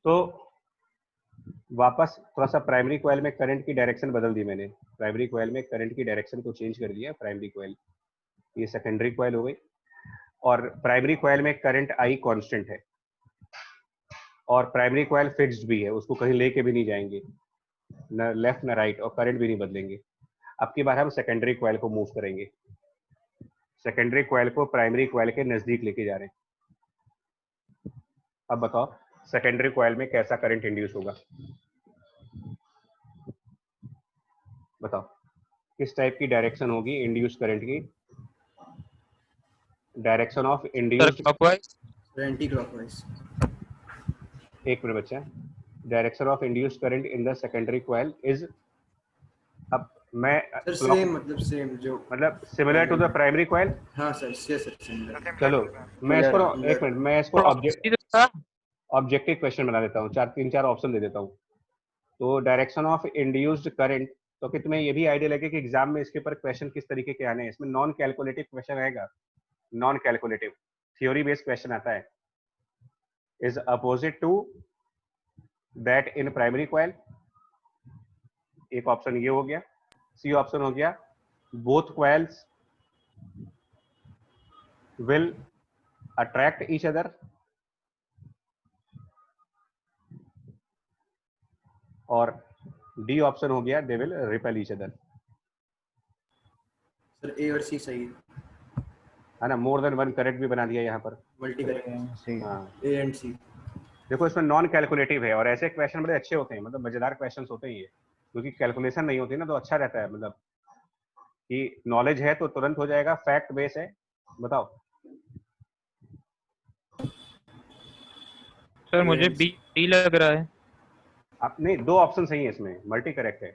S1: तो वापस थोड़ा सा प्राइमरी कॉइल में करंट की डायरेक्शन बदल दी मैंने, प्राइमरी कॉइल में करंट की डायरेक्शन को चेंज कर दिया, प्राइमरी कॉइल, ये सेकेंडरी कॉइल हो गई। और प्राइमरी कॉइल में करंट आई कांस्टेंट है, और प्राइमरी कॉइल फिक्स्ड भी है, उसको कहीं लेके भी नहीं जाएंगे, न लेफ्ट न राइट, और करंट भी नहीं बदलेंगे। अब की बार हम सेकेंडरी कॉइल को मूव करेंगे, सेकेंडरी कॉइल को प्राइमरी कॉइल के नजदीक लेके जा रहे हैं। अब बताओ सेकेंडरी कॉइल में कैसा करंट इंड्यूस होगा, बताओ किस टाइप की डायरेक्शन होगी इंड्यूस करंट की, direction of
S3: sir
S1: induced,
S3: clockwise.
S2: Anti clockwise.
S1: एक मिनट बच्चा, direction of induced current in the secondary coil is, अब मैं
S2: सर सेम, मतलब सेम जो,
S1: मतलब similar to the primary coil.
S2: हाँ सर, यस सर, सिमिलर।
S1: चलो मैं इसको
S2: Similar.
S1: एक मिनट, मैं इसको
S3: Proxy तो था।
S1: ऑब्जेक्टिव क्वेश्चन बना देता हूँ, तीन चार ऑप्शन दे देता हूँ। तो डायरेक्शन ऑफ इंड्यूस्ड करंट, तो कि तुम्हें ये भी आइडिया लगे कि एग्जाम में इसके ऊपर क्वेश्चन किस तरीके के आने हैं। इसमें नॉन कैलकुलेटिव क्वेश्चन आएगा, non calculative theory based question आता है। Is opposite to that in primary coil, एक ऑप्शन ये हो गया। सी ऑप्शन हो गया both coils will attract each other, और डी ऑप्शन हो गया they will repel each other.
S2: Sir A और सी सही
S1: है ना, मोर देन वन करेक्ट भी बना दिया यहाँ पर।
S2: मल्टी करेक्ट,
S1: हाँ
S2: ए एंड सी।
S1: देखो इसमें नॉन कैलकुलेटिव है, और ऐसे क्वेश्चन बड़े अच्छे होते हैं, मतलब मजेदार क्वेश्चन होते हैं ये, क्योंकि कैलकुलेशन नहीं होती ना, तो अच्छा रहता है, मतलब कि नॉलेज है तो तुरंत हो जाएगा, फैक्ट बेस है। बताओ
S3: सर मुझे बी डी लग रहा है।
S1: आप, नहीं दो ऑप्शन सही है इसमें, मल्टी करेक्ट है,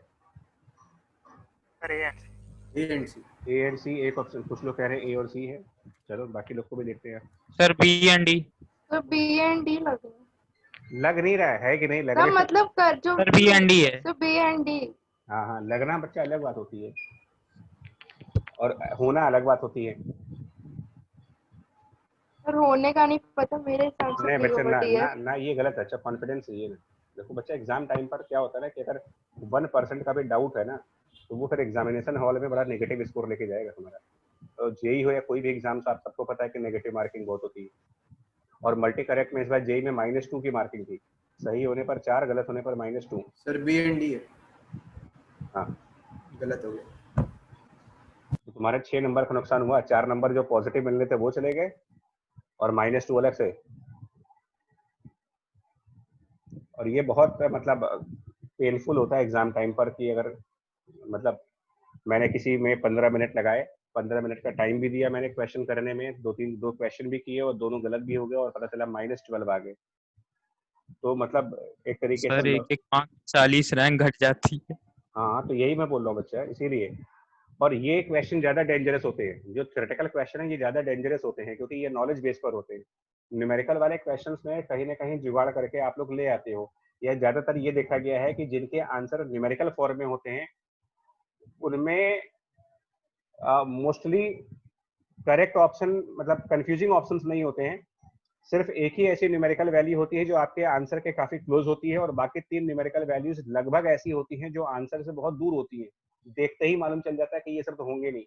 S2: A and C.
S1: A and सी एक ऑप्शन, कुछ लोग कह रहे हैं ए और सी है। चलो बाकी लोग को भी देखते हैं।
S3: Sir B and D.
S4: तो बी एंड डी लग रहा है।
S1: लग नहीं रहा है कि नहीं लग
S4: हाँ,
S1: रहा है?
S4: मतलब कर जो
S3: सर बी एंड डी है।
S4: तो बी एंड डी।
S1: हाँ हाँ, लगना बच्चा अलग बात होती है और होना अलग बात होती है।
S4: और होने का नहीं पता, मेरे हिसाब से
S1: नहीं
S4: बी
S1: बच्चा,
S4: ओवर
S1: ना
S4: डी है।
S1: ना ना ये गलत है, अच्छा कॉन्फिडेंस चाहिए ना। देखो बच्चा, एग्जाम टाइम पर क्या होता है ना कि अगर 1% का भी डाउट है ना, तो वो फिर एग्जामिनेशन हॉल में बड़ा नेगेटिव स्कोर लेके जाएगा तुम्हारा। तो जेई हो या कोई भी एग्जाम, तो आप सबको पता है कि नेगेटिव मार्किंग बहुत होती है। और मल्टी करेक्ट में इस बार जेई में -2 की मार्किंग थी, सही होने पर 4, गलत होने पर -2।
S2: सर बी एंड डी है,
S1: हाँ,
S2: गलत हो गया।
S1: तो तुम्हारे 6 नंबर का नुकसान हुआ, 4 नंबर जो पॉजिटिव मिलने थे वो चले गए, और -2 अलग से। और ये बहुत मतलब पेनफुल होता है एग्जाम टाइम पर, कि अगर मतलब मैंने किसी में 15 मिनट लगाए, 15 मिनट का टाइम भी दिया मैंने क्वेश्चन करने में, दो क्वेश्चन भी किए और दोनों गलत भी हो गए, और पता चला -12 आ गए। तो मतलब एक तरीके से
S3: सर एक एक मार्क 40 रैंक घट जाती है।
S1: हाँ, तो यही मैं बोल रहा हूँ बच्चा, इसीलिए और ये क्वेश्चन ज्यादा डेंजरस होते हैं, जो थ्योरेटिकल क्वेश्चन है ये ज्यादा डेंजरस होते हैं क्योंकि ये नॉलेज बेस पर होते हैं। न्यूमेरिकल वाले क्वेश्चंस में कहीं ना कहीं जुगाड़ करके आप लोग ले आते हो, या ज्यादातर ये देखा गया है कि जिनके आंसर न्यूमेरिकल फॉर्म में होते हैं उनमें मोस्टली करेक्ट ऑप्शन मतलब कंफ्यूजिंग ऑप्शंस नहीं होते हैं। सिर्फ एक ही ऐसी न्यूमेरिकल वैल्यू होती है जो आपके आंसर के काफी क्लोज होती है, और बाकी 3 न्यूमेरिकल वैल्यूज लगभग ऐसी होती हैं जो आंसर से बहुत दूर होती हैं। देखते ही मालूम चल जाता है कि ये सब तो होंगे नहीं।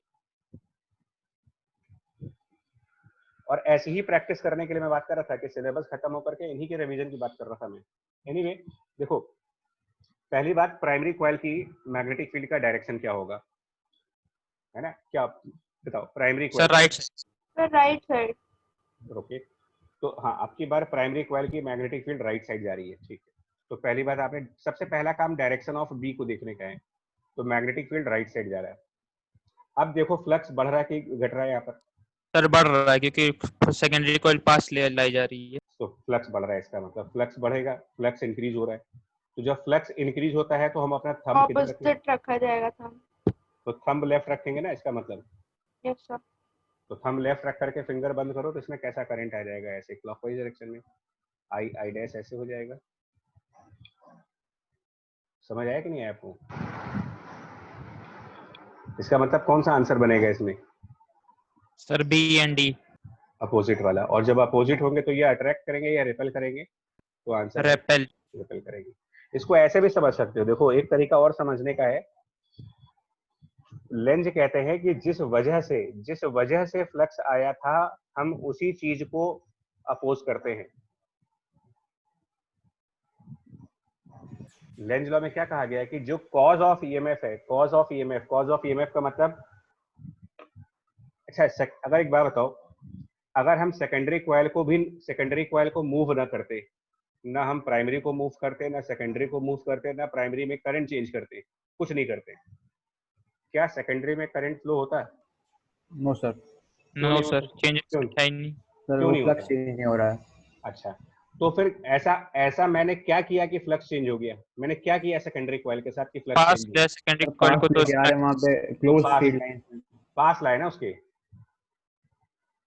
S1: और ऐसी ही प्रैक्टिस करने के लिए मैं बात कर रहा था कि सिलेबस खत्म होकर के इन्हीं के रिवीजन की बात कर रहा था मैं। एनीवे देखो, पहली बात, प्राइमरी कॉइल की मैग्नेटिक फील्ड का डायरेक्शन क्या होगा, है ना? क्या बताओ, primary
S3: sir
S1: coil.
S3: Right.
S4: Sir right side.
S1: Okay, तो हाँ, आपकी बार प्राइमरी कॉइल की मैग्नेटिक फील्ड राइट साइड जा रही है, ठीक है। तो पहली बात, आपने सबसे पहला काम डायरेक्शन ऑफ बी को देखने का है, तो मैग्नेटिक फील्ड राइट साइड जा रहा है। अब देखो फ्लक्स बढ़ रहा है कि घट रहा है यहाँ पर?
S3: सर बढ़ रहा है क्योंकि सेकेंडरी कॉइल पास ले लाई जा रही है।
S1: तो फ्लक्स बढ़ रहा है, इसका मतलब फ्लक्स बढ़ेगा, फ्लक्स इंक्रीज हो रहा है। तो जब फ्लक्स इंक्रीज होता है तो हम अपना थंब किधर रखेंगे?
S4: ऑपोजिट रखा जाएगा थंब।
S1: तो थंब लेफ्ट रखेंगे ना, इसका मतलब।
S4: Yes sir.
S1: तो थंब लेफ्ट रख करके फिंगर बंद करो, तो इसमें कैसा करंट आ जाएगा? ऐसे क्लॉकवाइज डायरेक्शन में, आई आई डैश ऐसे हो जाएगा। समझ आया कि नहीं आया आपको? इसका मतलब कौन सा आंसर बनेगा इसमें?
S3: Sir B and D.
S1: Opposite वाला। और जब अपोजिट होंगे तो ये अट्रैक्ट करेंगे या रिपेल करेंगे? तो आंसर है
S3: रेपेल।
S1: रिपेल करेंगे। इसको ऐसे भी समझ सकते हो, देखो एक तरीका और समझने का है। लेंज कहते हैं कि जिस वजह से फ्लक्स आया था, हम उसी चीज को अपोज करते हैं। लेंज लॉ में क्या कहा गया है कि जो कॉज ऑफ ईएमएफ है, कॉज ऑफ ईएमएफ का मतलब, अच्छा अगर एक बात बताओ, अगर हम सेकेंडरी कॉइल को मूव ना करते, ना हम प्राइमरी को मूव करते, ना सेकेंडरी को मूव करते, ना प्राइमरी में करंट चेंज करते, कुछ नहीं करते, क्या सेकेंडरी में करंट फ्लो होता है?
S2: No sir.
S1: क्यों
S3: नो
S1: नहीं
S3: सर,
S1: होता?
S3: चेंज
S1: क्यों
S3: है ही नहीं।
S2: सर
S1: क्यों
S2: वो
S1: नहीं
S2: फ्लक्स
S1: होता?
S2: चेंज नहीं हो रहा है।
S1: अच्छा, तो फिर ऐसा ऐसा मैंने क्या किया कि फ्लक्स चेंज हो गया? मैंने क्या किया सेकेंडरी कॉइल के साथ कि फ्लक्स
S3: पास
S1: चेंज हो
S3: ले
S1: गया?
S3: सेकेंडरी
S2: सर
S3: कॉइल
S2: पास
S3: को तो
S2: लेके आ रहे हैं वहाँ पे
S1: तो
S2: क्लोज
S1: पास
S2: फील्ड लाइन।
S1: पास लाए ना उसके,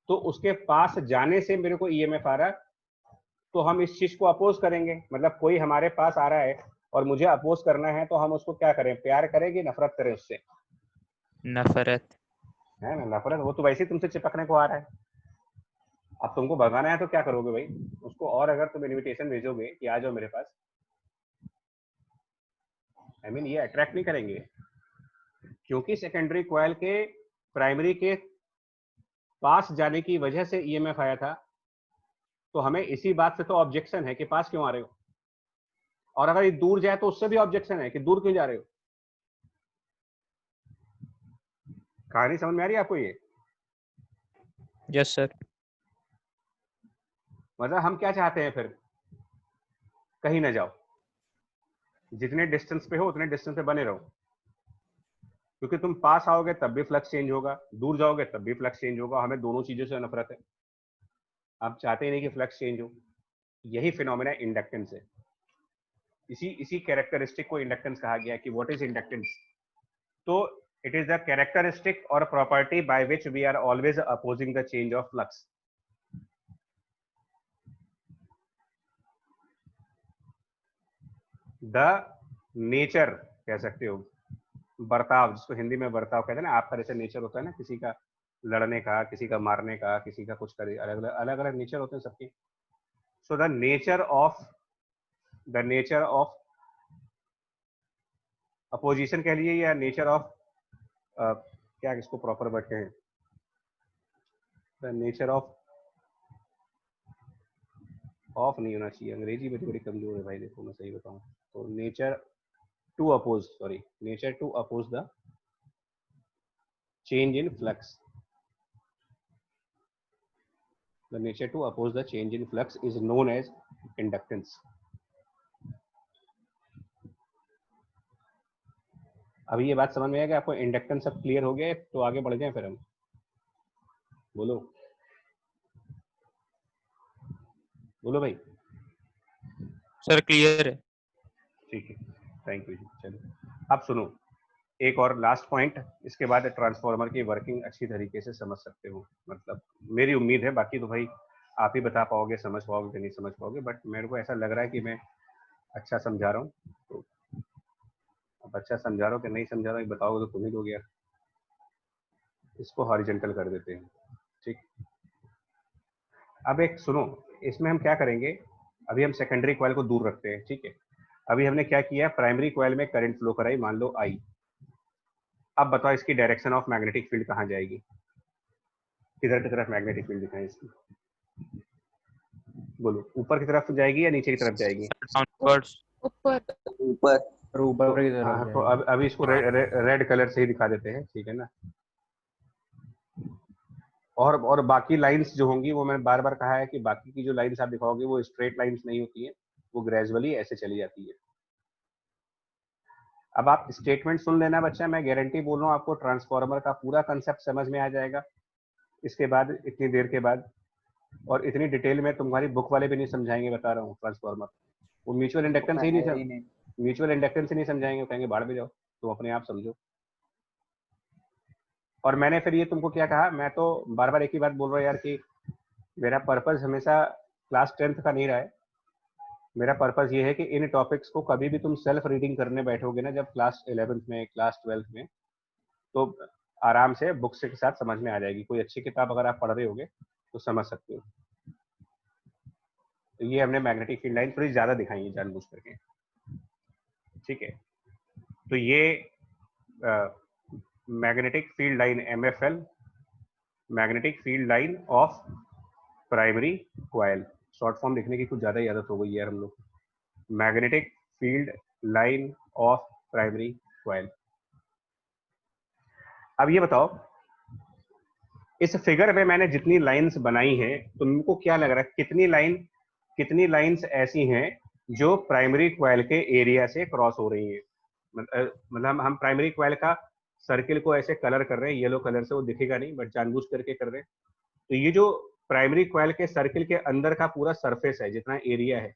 S1: तो उसके पास जाने से मेरे को ईएमएफ आ रहा, तो हम इस चीज को अपोज करेंगे। मतलब कोई हमारे पास आ रहा है और मुझे अपोज करना है, तो हम उसको क्या करें? प्यार करें कि नफरत करें उससे?
S3: नफरत।
S1: है ना, नफरत। वो तो वैसे ही तुमसे चिपकने को आ रहा है। अब तुमको भगाना है तो क्या करोगे भाई उसको? और अगर तुम इनविटेशन भेजोगे कि आ जाओ मेरे पास, आई मीन ये अट्रैक्ट नहीं करेंगे, क्योंकि सेकेंडरी कॉइल के प्राइमरी के पास जाने की वजह से ईएमएफ आया था। तो हमें इसी बात से तो ऑब्जेक्शन है कि पास क्यों आ रहे हो, और अगर ये दूर जाए तो उससे भी ऑब्जेक्शन है कि दूर क्यों जा रहे हो। कहानी समझ में आ रही है आपको? ये
S3: यस सर।
S1: मतलब हम क्या चाहते हैं फिर? कहीं ना जाओ, जितने डिस्टेंस पे हो उतने डिस्टेंस पे बने रहो, क्योंकि तुम पास आओगे तब भी फ्लक्स चेंज होगा, दूर जाओगे तब भी फ्लक्स चेंज होगा। हमें दोनों चीजों से नफरत है, आप चाहते ही नहीं कि फ्लक्स चेंज हो। यही फिनोमेना इंडक्टेंस है। इसी कैरेक्टरिस्टिक को इंडक्टेंस कहा गया कि व्हाट इज इंडक्टेंस। तो इट इज द कैरेक्टरिस्टिक और property by which we are always opposing the change of flux. The nature कह सकते हो, बर्ताव, जिसको हिंदी में बर्ताव कहते हैं ना। आपका जैसे नेचर होता है ना, किसी का लड़ने का, किसी का मारने का, किसी का कुछ करे, अलग अलग नेचर होते हैं सबके। So the nature of opposition कह लिए, या नेचर ऑफ क्या इसको प्रॉपर वर्ड कहें, द नेचर ऑफ नहीं होना चाहिए, अंग्रेजी मेरी बड़ी कमजोर है भाई, देखो मैं सही बताऊं तो nature to oppose the change in flux. The nature to oppose the change in flux is known as inductance. अभी ये बात समझ में आएगा आपको? इंडक्टेंस सब क्लियर हो गया है, तो आगे बढ़ जाए फिर हम। बोलो बोलो भाई।
S3: सर क्लियर है।
S1: ठीक है, थैंक यू जी। चलो अब सुनो, एक और लास्ट पॉइंट, इसके बाद ट्रांसफार्मर की वर्किंग अच्छी तरीके से समझ सकते हो, मतलब मेरी उम्मीद है, बाकी तो भाई आप ही बता पाओगे, समझ पाओगे कि नहीं समझ पाओगे, बट मेरे को ऐसा लग रहा है कि मैं अच्छा समझा रहा हूँ। तो अब अच्छा समझा रहा हूँ कि नहीं समझा रहा हूँ बताओगे तो तुम ही लोग यार। इसको हॉरिजॉन्टल कर देते हैं, ठीक। अब एक सुनो, इसमें हम क्या करेंगे, अभी हम सेकेंडरी कॉइल को दूर रखते हैं, ठीक है। अभी हमने क्या किया, प्राइमरी कॉइल में करंट फ्लो कराई, मान लो आई। अब बताओ इसकी डायरेक्शन ऑफ मैग्नेटिक फील्ड कहाँ जाएगी, किधर की तरफ मैग्नेटिक फील्ड दिखाएं इसकी, बोलो, ऊपर की तरफ जाएगी या नीचे की तरफ जाएगी?
S3: डाउनवर्ड्स।
S4: ऊपर।
S5: ऊपर।
S2: और ऊपर की
S1: हाँ,
S2: तरफ
S1: तो
S2: जाएगी।
S1: अब अभी इसको रेड कलर से ही दिखा देते हैं, ठीक है ना। और बाकी लाइंस जो होंगी, वो मैंने बार बार कहा है कि बाकी की जो लाइंस आप दिखाओगे वो स्ट्रेट लाइंस नहीं होती है, वो ग्रेजुअली ऐसे चली जाती है। अब आप स्टेटमेंट सुन लेना बच्चा, मैं गारंटी बोल रहा हूँ आपको ट्रांसफार्मर का पूरा कंसेप्ट समझ में आ जाएगा इसके बाद, इतनी देर के बाद। और इतनी डिटेल में तुम्हारी बुक वाले भी नहीं समझाएंगे, बता रहा हूँ। ट्रांसफार्मर वो म्यूचुअल इंडक्टेंस ही नहीं, म्यूचुअल इंडक्टेंस ही नहीं समझाएंगे, कहेंगे बाढ़ में जाओ, तुम अपने आप समझो। और मैंने फिर ये तुमको क्या कहा, मैं तो बार बार एक ही बात बोल रहा हूँ यार कि मेरा पर्पस हमेशा क्लास 10th का नहीं रहा है। मेरा पर्पस ये है कि इन टॉपिक्स को कभी भी तुम सेल्फ रीडिंग करने बैठोगे ना, जब क्लास 11th में, क्लास 12th में, तो आराम से बुक्स के साथ समझ में आ जाएगी। कोई अच्छी किताब अगर आप पढ़ रहे होगे तो समझ सकते हो। तो ये हमने मैग्नेटिक फील्ड लाइन थोड़ी ज्यादा दिखाई है जानबूझ करके, ठीक है। तो ये magnetic field line MFL, magnetic field line of primary coil. Short form लिखने की कुछ ज्यादा ही आदत हो गई यार हम लोग। Magnetic field line of primary coil. अब ये बताओ, इस फिगर में मैंने जितनी लाइंस बनाई हैं, तुमको क्या लग रहा है कितनी लाइंस ऐसी हैं जो प्राइमरी कॉइल के एरिया से क्रॉस हो रही हैं? मतलब हम प्राइमरी कॉइल का सर्किल को ऐसे कलर कर रहे हैं, येलो कलर से, वो दिखेगा नहीं बट जानबूझ करके कर रहे हैं। तो ये जो प्राइमरी कॉइल के सर्किल के अंदर का पूरा सरफेस है, जितना एरिया है,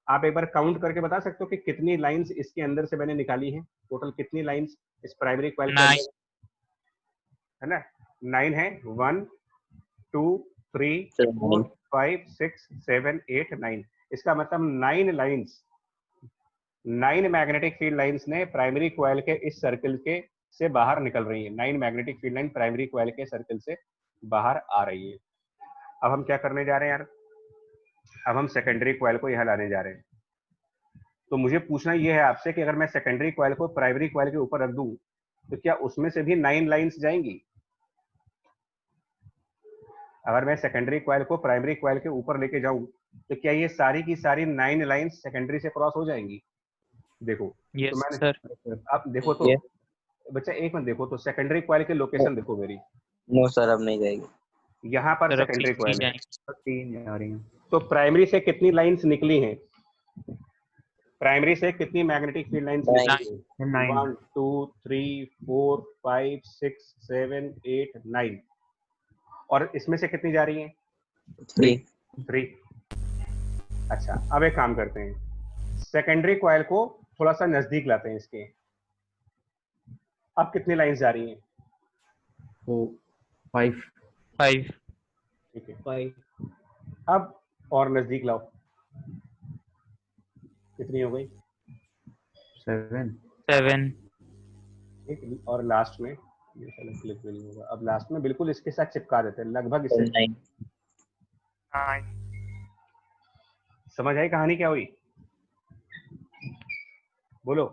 S1: आप एक बार काउंट करके बता सकते हो कि कितनी लाइंस इसके अंदर से मैंने निकाली हैं? टोटल कितनी लाइंस इस प्राइमरी कॉइल के
S3: 9।
S1: अंदर है ना? 9 है। 1 2 3 4 5 6 7 8 9। इसका मतलब 9 लाइंस, 9 मैग्नेटिक फील्ड लाइंस ने प्राइमरी कॉइल के इस सर्किल के से बाहर निकल रही है। 9 magnetic field line primary coil के सर्किल से बाहर आ रही है। अब हम क्या करने जा रहे हैं यार, अब हम सेकेंडरी कॉइल को यहाँ लाने जा रहे हैं। तो मुझे पूछना ये है आपसे कि अगर मैं सेकेंडरी कॉइल को प्राइमरी कॉइल के ऊपर रख दूं तो क्या उसमें से भी 9 लाइंस जाएंगी? अगर मैं सेकेंडरी कॉइल को प्राइमरी कॉइल के ऊपर लेके जाऊं तो क्या ये सारी की सारी 9 लाइंस सेकेंडरी से क्रॉस हो जाएंगी? देखो, तो
S3: यस
S1: मैंने,
S3: सर।
S1: अब देखो तो बच्चा एक मिनट देखो तो, सेकेंडरी कॉइल की लोकेशन देखो मेरी,
S5: नो सर अब नहीं जाएगी।
S1: यहाँ पर
S3: सर अब
S1: सेकेंडरी कॉइल है।
S2: तो 3 जा रही हैं।
S1: तो प्राइमरी से कितनी लाइंस निकली हैं? प्राइमरी से कितनी मैग्नेटिक फील्ड लाइंस निकली हैं?
S2: 9।
S1: 1 2 3 4 5 6 7 8 9। और इसमें से कितनी जा रही हैं? 3। अच्छा, अब एक काम करते हैं, सेकेंडरी कॉइल को थोड़ा सा नजदीक लाते हैं इसके। अब कितनी लाइंस जा रही हैं?
S2: तो 5।
S3: 5।
S1: ठीक है, 5। अब और नजदीक लाओ, कितनी हो गई?
S2: 7।
S3: 7।
S1: ठीक, और लास्ट में ये साला क्लिक भी नहीं होगा। अब लास्ट में बिल्कुल इसके साथ चिपका देते हैं, लगभग इससे।
S5: 9।
S1: समझ आई कहानी क्या हुई? बोलो।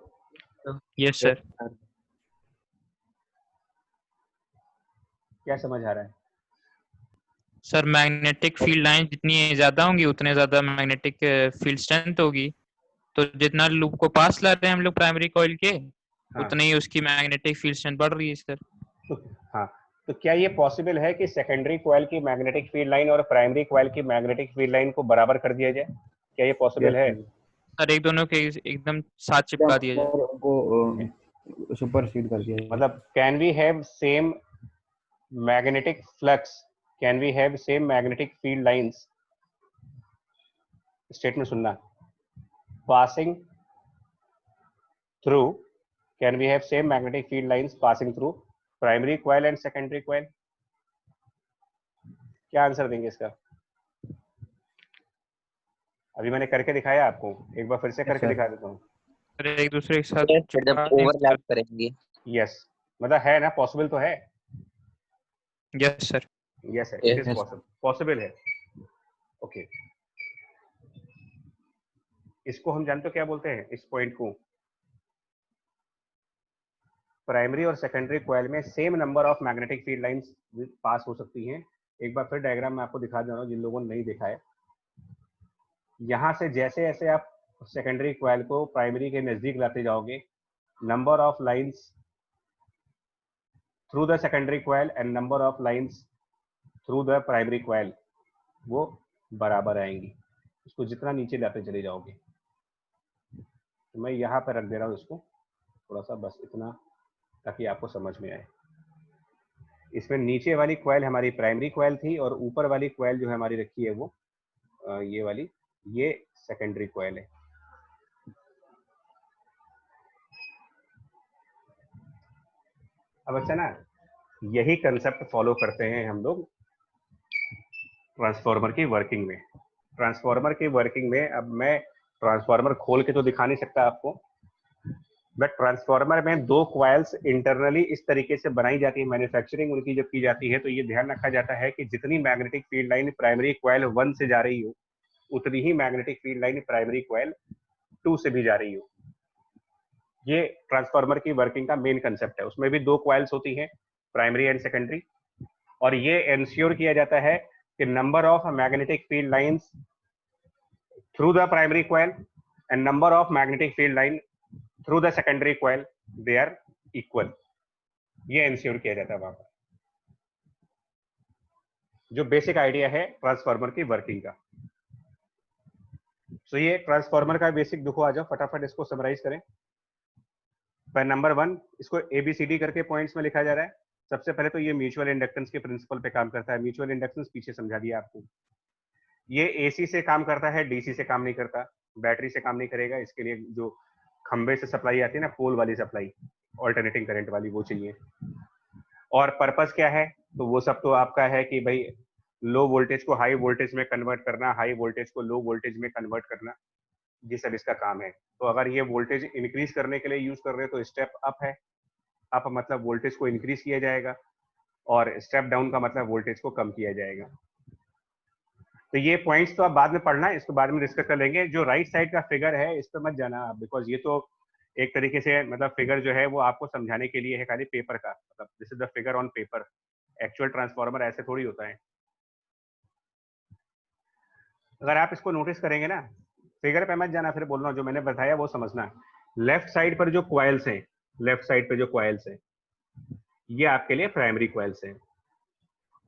S3: Yes sir.
S1: क्या समझ आ रहा है?
S3: सर मैग्नेटिक फील्ड लाइन जितनी ज्यादा होंगी उतने ज्यादा मैग्नेटिक फील्ड स्ट्रेंथ होगी। तो जितना लूप को पास ला रहे हैं हम लोग प्राइमरी कॉइल के,
S1: हाँ,
S3: उतनी ही उसकी मैग्नेटिक फील्ड स्ट्रेंथ बढ़ रही है सर।
S1: तो हाँ, तो क्या ये पॉसिबल है कि सेकेंडरी कॉइल की मैग्नेटिक फील्ड लाइन और प्राइमरी कॉइल की मैग्नेटिक फील्ड लाइन को बराबर कर दिया जाए? क्या ये पॉसिबल है?
S3: सर एक दोनों के एकदम साथ चिपका दिया जाए।
S2: उनको सुपरसीड कर दिया जाए।
S1: मतलब can we have same magnetic flux, can we have same magnetic field lines? Statement सुनना, passing through, can we have same magnetic field lines passing through primary coil and secondary coil? क्या answer देंगे इसका? अभी मैंने करके दिखाया आपको, एक बार फिर से करके दिखा देता हूँ।
S3: सर एक दूसरे के साथ
S5: फिर जब
S3: चिपका दें
S5: ओवरलैप करेंगे।
S1: यस, मतलब है ना, पॉसिबल तो है।
S3: Yes sir.
S1: यस है, इट इज
S2: Yes.
S1: पॉसिबल है। ओके, इसको हम जानते हो क्या बोलते हैं? इस पॉइंट को प्राइमरी और सेकेंडरी कॉइल में same number of magnetic field lines pass हो सकती हैं। एक बार फिर डायग्राम में आपको दिखा दे रहा हूँ जिन लोगों ने नहीं देखा है। यहाँ से जैसे जैसे आप सेकेंडरी कॉइल को प्राइमरी के नजदीक लाते जाओगे, number of lines through the secondary coil and number of lines through the primary coil वो बराबर आएंगी, इसको जितना नीचे लाते चले जाओगे। तो मैं यहाँ पर रख दे रहा हूँ इसको थोड़ा सा, बस इतना ताकि आपको समझ में आए। इसमें नीचे वाली कॉइल हमारी प्राइमरी कॉइल थी और ऊपर वाली कॉइल जो है हमारी रखी है वो ये वाली, ये सेकेंडरी कॉइल है। अब अच्छा ना, यही कंसेप्ट फॉलो करते हैं हम लोग ट्रांसफार्मर की वर्किंग में। ट्रांसफार्मर की वर्किंग में अब मैं ट्रांसफार्मर खोल के तो दिखा नहीं सकता आपको, बट ट्रांसफार्मर में दो कॉइल्स इंटरनली इस तरीके से बनाई जाती है, मैन्युफैक्चरिंग उनकी जब की जाती है तो ये ध्यान रखा जाता है कि जितनी magnetic field line primary coil 1 से जा रही हो उतनी ही magnetic field line primary coil 2 से भी जा रही हो। ये ट्रांसफार्मर की वर्किंग का मेन कंसेप्ट है। उसमें भी दो कॉइल्स होती हैं, प्राइमरी एंड सेकेंडरी, और ये इंश्योर किया जाता है कि number of magnetic field lines through the primary coil and number of magnetic field line through the secondary coil they are equal. ये इंश्योर किया जाता है वहां पर। जो बेसिक आइडिया है ट्रांसफार्मर की वर्किंग का। तो ये ट्रांसफार्मर का बेसिक देखो, आ जाओ फटाफट इसको समराइज करें। पर नंबर 1 इसको ABCD करके पॉइंट्स में लिखा जा रहा है। सबसे पहले तो ये म्यूचुअल इंडक्टेंस के प्रिंसिपल पे काम करता है। म्यूचुअल इंडक्टेंस पीछे समझा दिया आपको। ये AC से काम करता है, DC से काम नहीं करता, बैटरी से काम नहीं करेगा। इसके लिए जो खंबे से सप्लाई आती है ना, पोल वाली सप्लाई, ऑल्टरनेटिंग करंट वाली, वो चाहिए। और पर्पस क्या है? तो वो सब तो आपका है कि भाई लो वोल्टेज को हाई वोल्टेज में कन्वर्ट करना, हाई वोल्टेज को लो वोल्टेज में कन्वर्ट करना, ये सब इसका काम है। तो अगर ये वोल्टेज इंक्रीज करने के लिए यूज कर रहे हैं तो स्टेप अप है। अप मतलब वोल्टेज को इंक्रीज किया जाएगा, और स्टेप डाउन का मतलब वोल्टेज को कम किया जाएगा। तो ये पॉइंट्स तो आप बाद में पढ़ना है, इसको बाद में डिस्कस कर लेंगे। जो राइट साइड का फिगर है इस पर मत जाना आप, बिकॉज ये तो एक तरीके से मतलब फिगर जो है वो आपको समझाने के लिए है खाली पेपर का, मतलब this is the figure on paper. Actual transformer ऐसे थोड़ी होता है। अगर आप इसको नोटिस करेंगे ना, फिगर पे मत जाना, फिर बोल रहा हूँ जो मैंने बताया वो समझना। लेफ्ट साइड पर जो कॉइल्स हैं, लेफ्ट साइड पे जो कॉइल्स हैं ये आपके लिए प्राइमरी कॉइल्स हैं,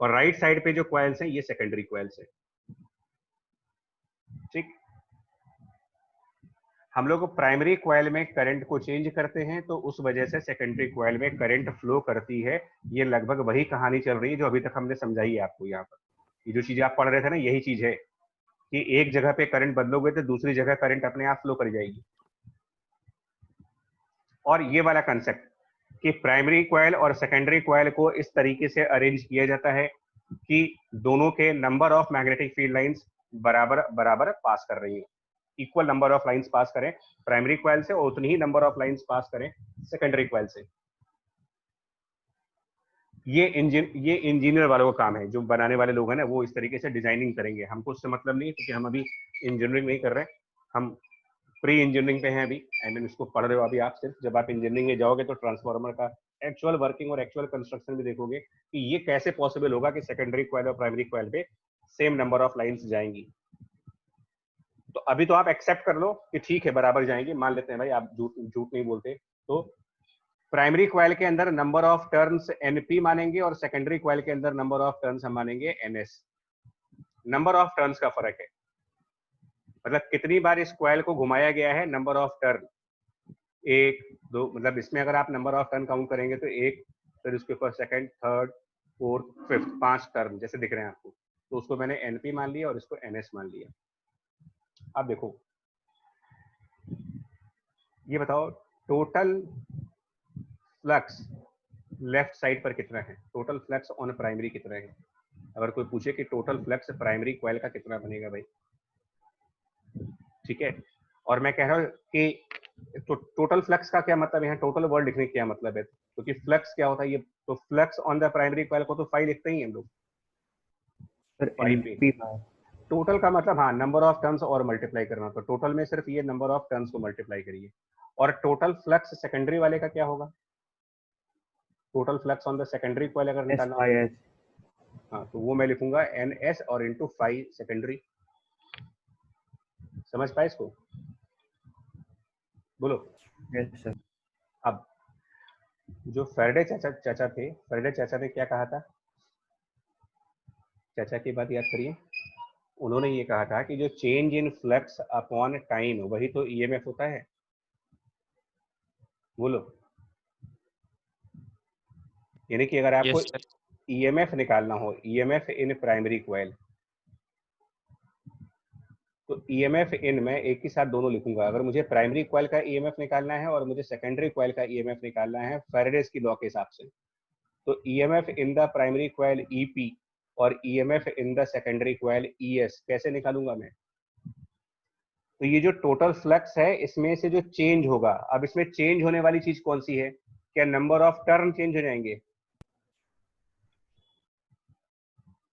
S1: और राइट साइड पे जो कॉइल्स हैं ये सेकेंडरी कॉइल्स हैं। ठीक, हम लोग प्राइमरी कॉइल में करंट को चेंज करते हैं तो उस वजह से सेकेंडरी कॉइल में करंट फ्लो करती है। ये लगभग वही कहानी चल रही है जो अभी तक हमने समझाई है आपको। यहाँ पर ये जो चीजें आप पढ़ रहे थे ना, यही चीज है कि एक जगह पे करंट बदलोगे तो दूसरी जगह करंट अपने आप फ्लो कर जाएगी। और ये वाला कंसेप्ट कि प्राइमरी कॉइल और सेकेंडरी कॉइल को इस तरीके से अरेंज किया जाता है कि दोनों के number of magnetic field lines बराबर बराबर पास कर रही है, equal number of lines pass करें प्राइमरी कॉइल से और उतनी ही नंबर ऑफ लाइंस पास करें सेकेंडरी कॉइल से। ये इंजीनियर वालों का काम है, जो बनाने वाले लोग हैं ना वो इस तरीके से डिजाइनिंग करेंगे। हमको उससे मतलब नहीं, क्योंकि हम अभी इंजीनियरिंग नहीं कर रहे, हम प्री इंजीनियरिंग पे हैं अभी। आई मीन उसको पढ़ रहे हो अभी आप सिर्फ। जब आप इंजीनियरिंग में जाओगे तो ट्रांसफार्मर का एक्चुअल वर्किंग और एक्चुअल कंस्ट्रक्शन भी देखोगे कि ये कैसे पॉसिबल होगा कि सेकेंडरी कॉइल और प्राइमरी कॉइल पे सेम नंबर ऑफ लाइंस जाएंगी। तो अभी तो आप एक्सेप्ट कर लो कि ठीक है बराबर जाएंगी, मान लेते हैं भाई, आप झूठ नहीं बोलते। तो प्राइमरी कॉइल के अंदर नंबर ऑफ टर्न्स NP मानेंगे और सेकेंडरी कॉइल के अंदर नंबर ऑफ टर्न्स हम मानेंगे NS। नंबर ऑफ टर्न्स का फर्क है, मतलब कितनी बार इस कॉइल को घुमाया गया है, नंबर ऑफ टर्न, 1 2, मतलब इसमें अगर आप नंबर ऑफ टर्न काउंट करेंगे तो 1, फिर उसके ऊपर second, third, fourth, fifth, 5 turn जैसे दिख रहे हैं आपको। तो उसको मैंने NP मान लिया और इसको NS मान लिया। अब देखो, ये बताओ टोटल फ्लक्स लेफ्ट साइड पर कितना है, टोटल फ्लक्स ऑन प्राइमरी कितना है। अगर कोई पूछे कि टोटल फ्लक्स प्राइमरी कॉइल का कितना बनेगा भाई, ठीक है। और मैं कह रहा हूँ कि तो टोटल फ्लक्स का क्या मतलब है, यहाँ टोटल वर्ड लिखने का क्या मतलब है, क्योंकि तो फ्लक्स क्या होता है ये, तो flux on the primary coil को तो फाई लिखते ही हैं हम लोग,
S2: सर
S1: फाई
S2: NP
S1: पे। टोटल का मतलब हाँ नंबर ऑफ टर्न्स और मल्टीप्लाई करना, तो टोटल में सिर्फ ये नंबर ऑफ टर्न्स को मल्टीप्लाई करिए। और टोटल फ्लक्स सेकेंडरी वाले का क्या होगा, total flux on the secondary coil अगर निकालना हो,
S2: S5S।
S1: हाँ तो वो मैं लिखूंगा NS और इंटू फाई सेकेंडरी। समझ पाए इसको, बोलो।
S2: Yes sir.
S1: अब जो फेराडे चाचा थे, फेराडे चाचा ने क्या कहा था, चाचा की बात याद करिए। उन्होंने ये कहा था कि जो change in flux upon time वही तो ईएमएफ होता है, बोलो। यानी कि अगर आपको
S3: यस सर।
S1: ईएमएफ निकालना हो, ईएमएफ इन प्राइमरी कॉइल, तो ईएमएफ इन मैं एक ही साथ दोनों लिखूंगा। अगर मुझे प्राइमरी कॉइल का ईएमएफ निकालना है और मुझे सेकेंडरी कॉइल का ईएमएफ निकालना है फेराडेज की लॉ के हिसाब से, तो EMF in the primary coil EP और EMF in the secondary coil ES कैसे निकालूंगा मैं। तो ये जो टोटल फ्लक्स है इसमें से जो चेंज होगा, अब इसमें चेंज होने वाली चीज कौन सी है, क्या नंबर ऑफ टर्न चेंज हो जाएंगे,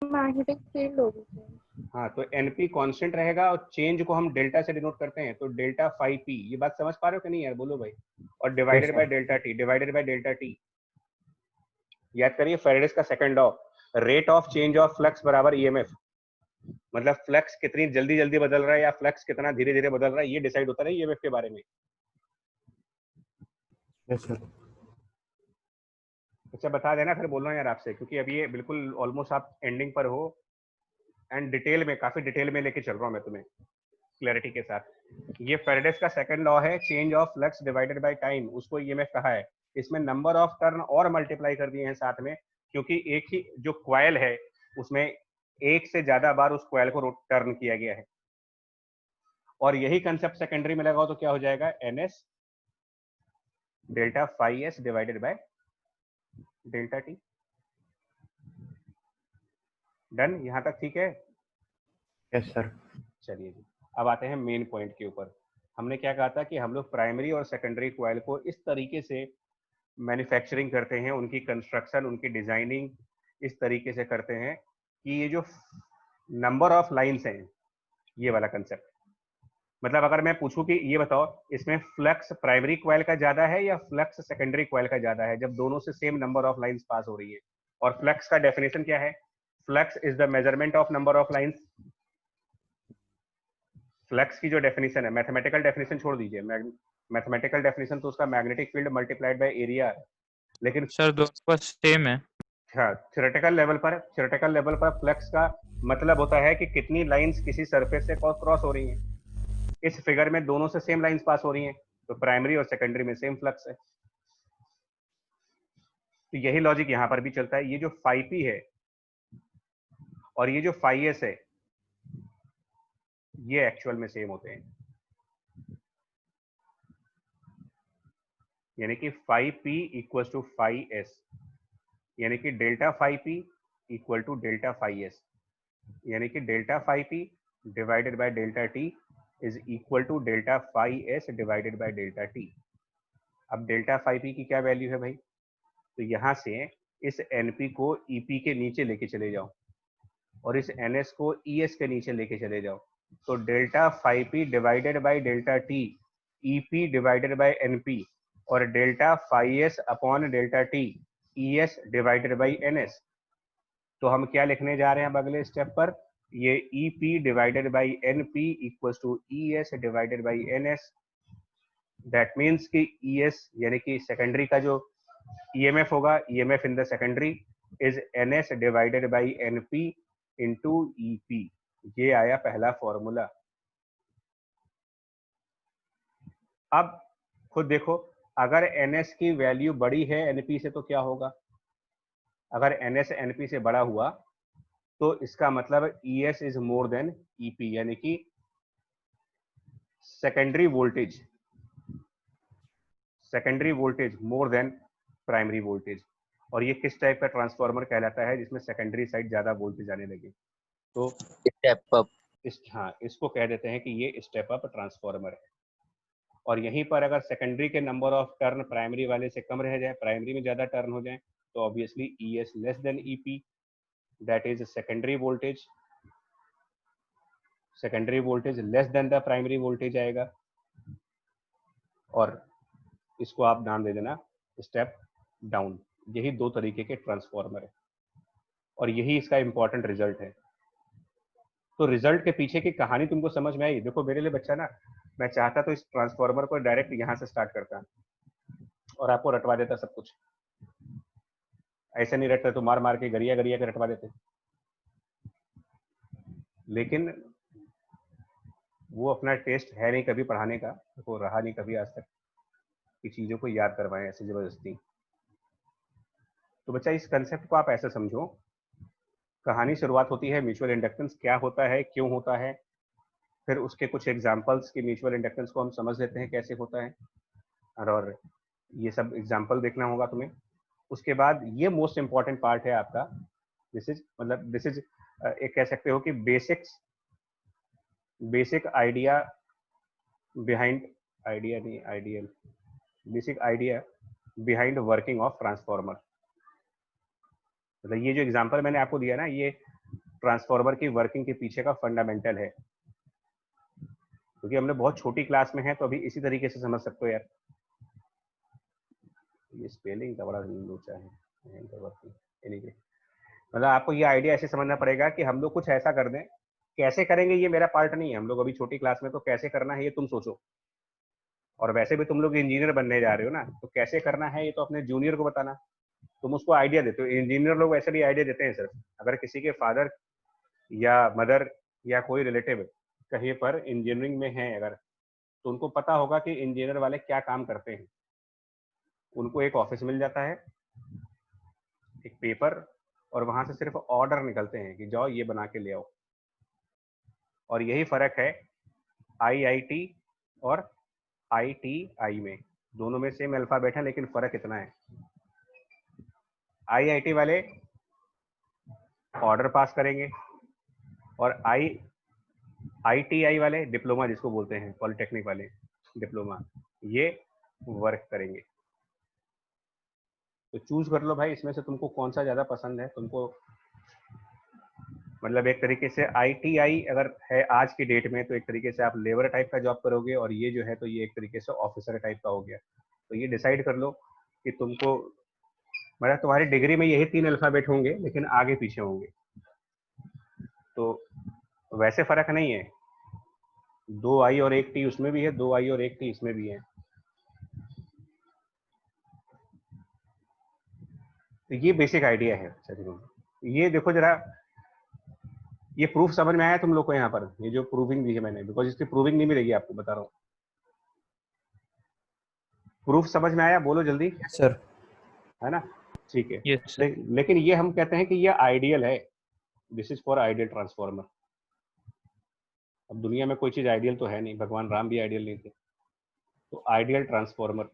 S4: मैग्नेटिक फील्ड होगी सर।
S1: हाँ तो एनपी कांस्टेंट रहेगा और चेंज को हम डेल्टा से डिनोट करते हैं, तो डेल्टा फाई पी। ये बात समझ पा रहे हो कि नहीं यार, बोलो भाई। और divided by delta T, divided by delta T. याद करिए फेराडेज का second law, rate of change of flux बराबर ईएमएफ। मतलब फ्लक्स कितनी जल्दी जल्दी बदल रहा है या फ्लक्स कितना धीरे धीरे बदल रहा है, ये डिसाइड होता है ईएमएफ के बारे में।
S2: Yes sir.
S1: अच्छा बता देना, फिर बोल रहा हूँ यार आपसे, क्योंकि अभी ये बिल्कुल ऑलमोस्ट आप एंडिंग पर हो एंड डिटेल में, काफी डिटेल में लेके चल रहा हूँ मैं तुम्हें क्लैरिटी के साथ। ये फेराडेज का सेकंड लॉ है, change of flux divided by time, उसको ईएमएफ कहा है। इसमें नंबर ऑफ टर्न और मल्टीप्लाई कर दिए हैं साथ में, क्योंकि एक ही जो क्वाइल है उसमें एक से ज्यादा बार उस क्वाइल को टर्न किया गया है। और यही कंसेप्ट सेकेंडरी में लगाओ तो क्या हो जाएगा, NS delta phi S divided by delta T. Done, यहां तक ठीक है।
S2: Yes sir.
S1: चलिए जी, अब आते हैं मेन पॉइंट के ऊपर। हमने क्या कहा था कि हम लोग प्राइमरी और सेकेंडरी कॉइल को इस तरीके से मैन्युफैक्चरिंग करते हैं, उनकी कंस्ट्रक्शन, उनकी डिजाइनिंग इस तरीके से करते हैं कि ये जो नंबर ऑफ लाइंस हैं, ये वाला कंसेप्ट, मतलब अगर मैं पूछूं कि ये बताओ इसमें फ्लक्स प्राइमरी कॉइल का ज्यादा है या फ्लक्स सेकेंडरी कॉइल का ज्यादा है, जब दोनों से same number of lines pass हो रही है। और फ्लक्स का डेफिनेशन क्या है, flux is the measurement of number of lines. Flux की जो डेफिनेशन है, मैथमेटिकल डेफिनेशन छोड़ दीजिए, मैथमेटिकल डेफिनेशन तो उसका magnetic field multiplied by area है, लेकिन
S3: सर दोनों का सेम है।
S1: हाँ थ्योरेटिकल लेवल पर फ्लक्स का मतलब होता है कि कितनी लाइंस किसी सरफेस से क्रॉस हो रही हैं। इस फिगर में दोनों से सेम लाइंस पास हो रही हैं, तो प्राइमरी और सेकेंडरी में सेम फ्लक्स है। तो यही लॉजिक यहां पर भी चलता है। ये जो फाई पी है और ये जो फाई एस है, ये एक्चुअल में सेम होते हैं, यानी कि phi P equal to phi S, यानी कि delta phi P equal to delta phi S, यानी कि delta phi P divided by delta T is equal to delta phi S divided by delta T. अब delta phi P की क्या value है भाई, तो यहां से इस एनपी को ईपी के नीचे लेके चले जाओ और इस एनएस को ईएस के नीचे लेके चले जाओ, तो delta phi P divided by delta T EP divided by NP और delta phi S upon delta T ES divided by NS. तो हम क्या लिखने जा रहे हैं अब अगले स्टेप पर, ये EP divided by NP equals to ES divided by NS. That means कि ईएस यानी कि सेकेंडरी का जो ईएमएफ होगा, EMF in the secondary is NS divided by NP into EP. ये आया पहला फॉर्मूला। अब खुद देखो, अगर एनएस की वैल्यू बड़ी है एनपी से तो क्या होगा, अगर एनएस एनपी से बड़ा हुआ तो इसका मतलब ES is more than EP, यानी कि secondary voltage more than primary voltage. और ये किस टाइप का ट्रांसफार्मर कहलाता है जिसमें सेकेंडरी साइड ज्यादा वोल्टेज आने लगे? तो
S5: स्टेप अप।
S1: इसको कह देते हैं कि ये स्टेप अप ट्रांसफार्मर है। और यहीं पर अगर सेकेंडरी के नंबर ऑफ टर्न प्राइमरी वाले से कम रह जाए, प्राइमरी में ज्यादा टर्न हो जाए, तो obviously ES less than EP, that is secondary voltage. Secondary voltage less than the primary voltage आएगा, और इसको आप नाम दे देना स्टेप डाउन। यही दो तरीके के ट्रांसफार्मर है और यही इसका इंपॉर्टेंट रिजल्ट है। तो रिजल्ट के पीछे की कहानी तुमको समझ में आई? देखो मेरे लिए बच्चा ना, मैं चाहता तो इस ट्रांसफार्मर को डायरेक्ट यहाँ से स्टार्ट करता और आपको रटवा देता सब कुछ। ऐसे नहीं रटते तो मार मार के गरिया गरिया के रटवा देते, लेकिन वो अपना टेस्ट है नहीं कभी पढ़ाने का, वो रहा नहीं कभी आज तक कि चीजों को याद करवाएं ऐसे जबरदस्ती। तो बच्चा इस कंसेप्ट को आप ऐसे समझो, कहानी शुरुआत होती है म्यूचुअल इंडक्टेंस क्या होता है, क्यों होता है, फिर उसके कुछ एग्जांपल्स की म्यूचुअल इंडक्टेंस को हम समझ लेते हैं कैसे होता है, और ये सब एग्जांपल देखना होगा तुम्हें। उसके बाद ये मोस्ट इंपॉर्टेंट पार्ट है आपका, दिस इज एक कह सकते हो कि basic idea behind working of transformer. मतलब ये जो एग्जांपल मैंने आपको दिया ना, ये ट्रांसफार्मर की वर्किंग के पीछे का फंडामेंटल है, क्योंकि हमने बहुत छोटी क्लास में है तो अभी इसी तरीके से समझ सकते हो यार। ये स्पेलिंग का बड़ा लोचा है, मतलब आपको ये आइडिया ऐसे समझना पड़ेगा कि हम लोग कुछ ऐसा कर दें, कैसे करेंगे ये मेरा पार्ट नहीं है, हम लोग अभी छोटी क्लास में, तो कैसे करना है ये तुम सोचो। और वैसे भी तुम लोग इंजीनियर बनने जा रहे हो ना, तो कैसे करना है ये तो अपने जूनियर को बताना, तुम उसको आइडिया देते हो। इंजीनियर लोग वैसे भी आइडिया देते हैं सिर्फ, अगर किसी के फादर या मदर या कोई रिलेटिव कहीं पर इंजीनियरिंग में है अगर, तो उनको पता होगा कि इंजीनियर वाले क्या काम करते हैं। उनको एक ऑफिस मिल जाता है, एक पेपर, और वहां से सिर्फ ऑर्डर निकलते हैं कि जाओ ये बना के ले आओ। और यही फर्क है IIT और ITI में, दोनों में सेम अल्फाबेट है लेकिन फर्क इतना है, IIT वाले ऑर्डर पास करेंगे और ITI वाले, डिप्लोमा जिसको बोलते हैं, पॉलिटेक्निक वाले डिप्लोमा, ये वर्क करेंगे। तो चूज कर लो भाई इसमें से तुमको कौन सा ज्यादा पसंद है तुमको। मतलब एक तरीके से ITI अगर है आज की डेट में, तो एक तरीके से आप लेबर टाइप का जॉब करोगे, और ये जो है तो ये एक तरीके से ऑफिसर टाइप का हो गया। तो ये डिसाइड कर लो कि तुमको, मतलब तुम्हारी डिग्री में यही 3 अल्फाबेट होंगे लेकिन आगे पीछे होंगे, तो वैसे फर्क नहीं है। 2 I और 1 T उसमें भी है, 2 I और 1 T इसमें भी है। तो ये बेसिक आइडिया है। ये देखो जरा, ये प्रूफ समझ में आया तुम लोग को यहाँ पर? ये जो प्रूविंग दी है मैंने, बिकॉज इसकी प्रूविंग नहीं मिलेगी आपको, बता रहा हूँ। प्रूफ समझ में आया? बोलो जल्दी।
S2: सर
S1: है ना? ठीक है।
S3: Yes sir.
S1: लेकिन ये हम कहते हैं कि ये आइडियल है, this is for ideal transformer. अब दुनिया में कोई चीज आइडियल तो है नहीं, भगवान राम भी आइडियल नहीं थे। तो आइडियल ट्रांसफार्मर,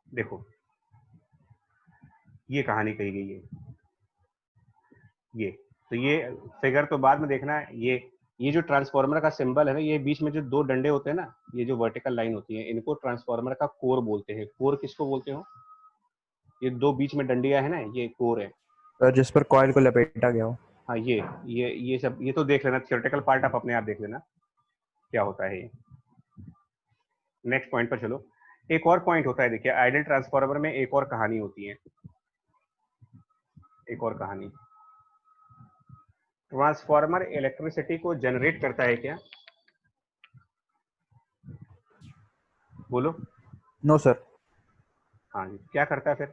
S1: देखो ये कहानी कही गई है। ये तो ये फिगर तो बाद में देखना है। ये जो ट्रांसफार्मर का सिंबल है ना, ये बीच में जो 2 डंडे होते हैं ना, ये जो वर्टिकल लाइन होती है, इनको ट्रांसफार्मर का कोर बोलते हैं। कोर किसको बोलते हो? ये 2 बीच में डंडियां है ना, ये कोर है।
S2: सर जिस पर कॉइल को लपेटा गया हो।
S1: हाँ, ये सब, ये तो देख लेना, थियोरेटिकल पार्ट आप अपने आप देख लेना क्या होता है ये। नेक्स्ट पॉइंट पर चलो। एक और पॉइंट होता है, देखिए आइडियल ट्रांसफार्मर में एक और कहानी होती है, एक और कहानी। ट्रांसफार्मर इलेक्ट्रिसिटी को जनरेट करता है क्या? बोलो।
S2: No sir.
S1: हाँ जी, क्या करता है फिर?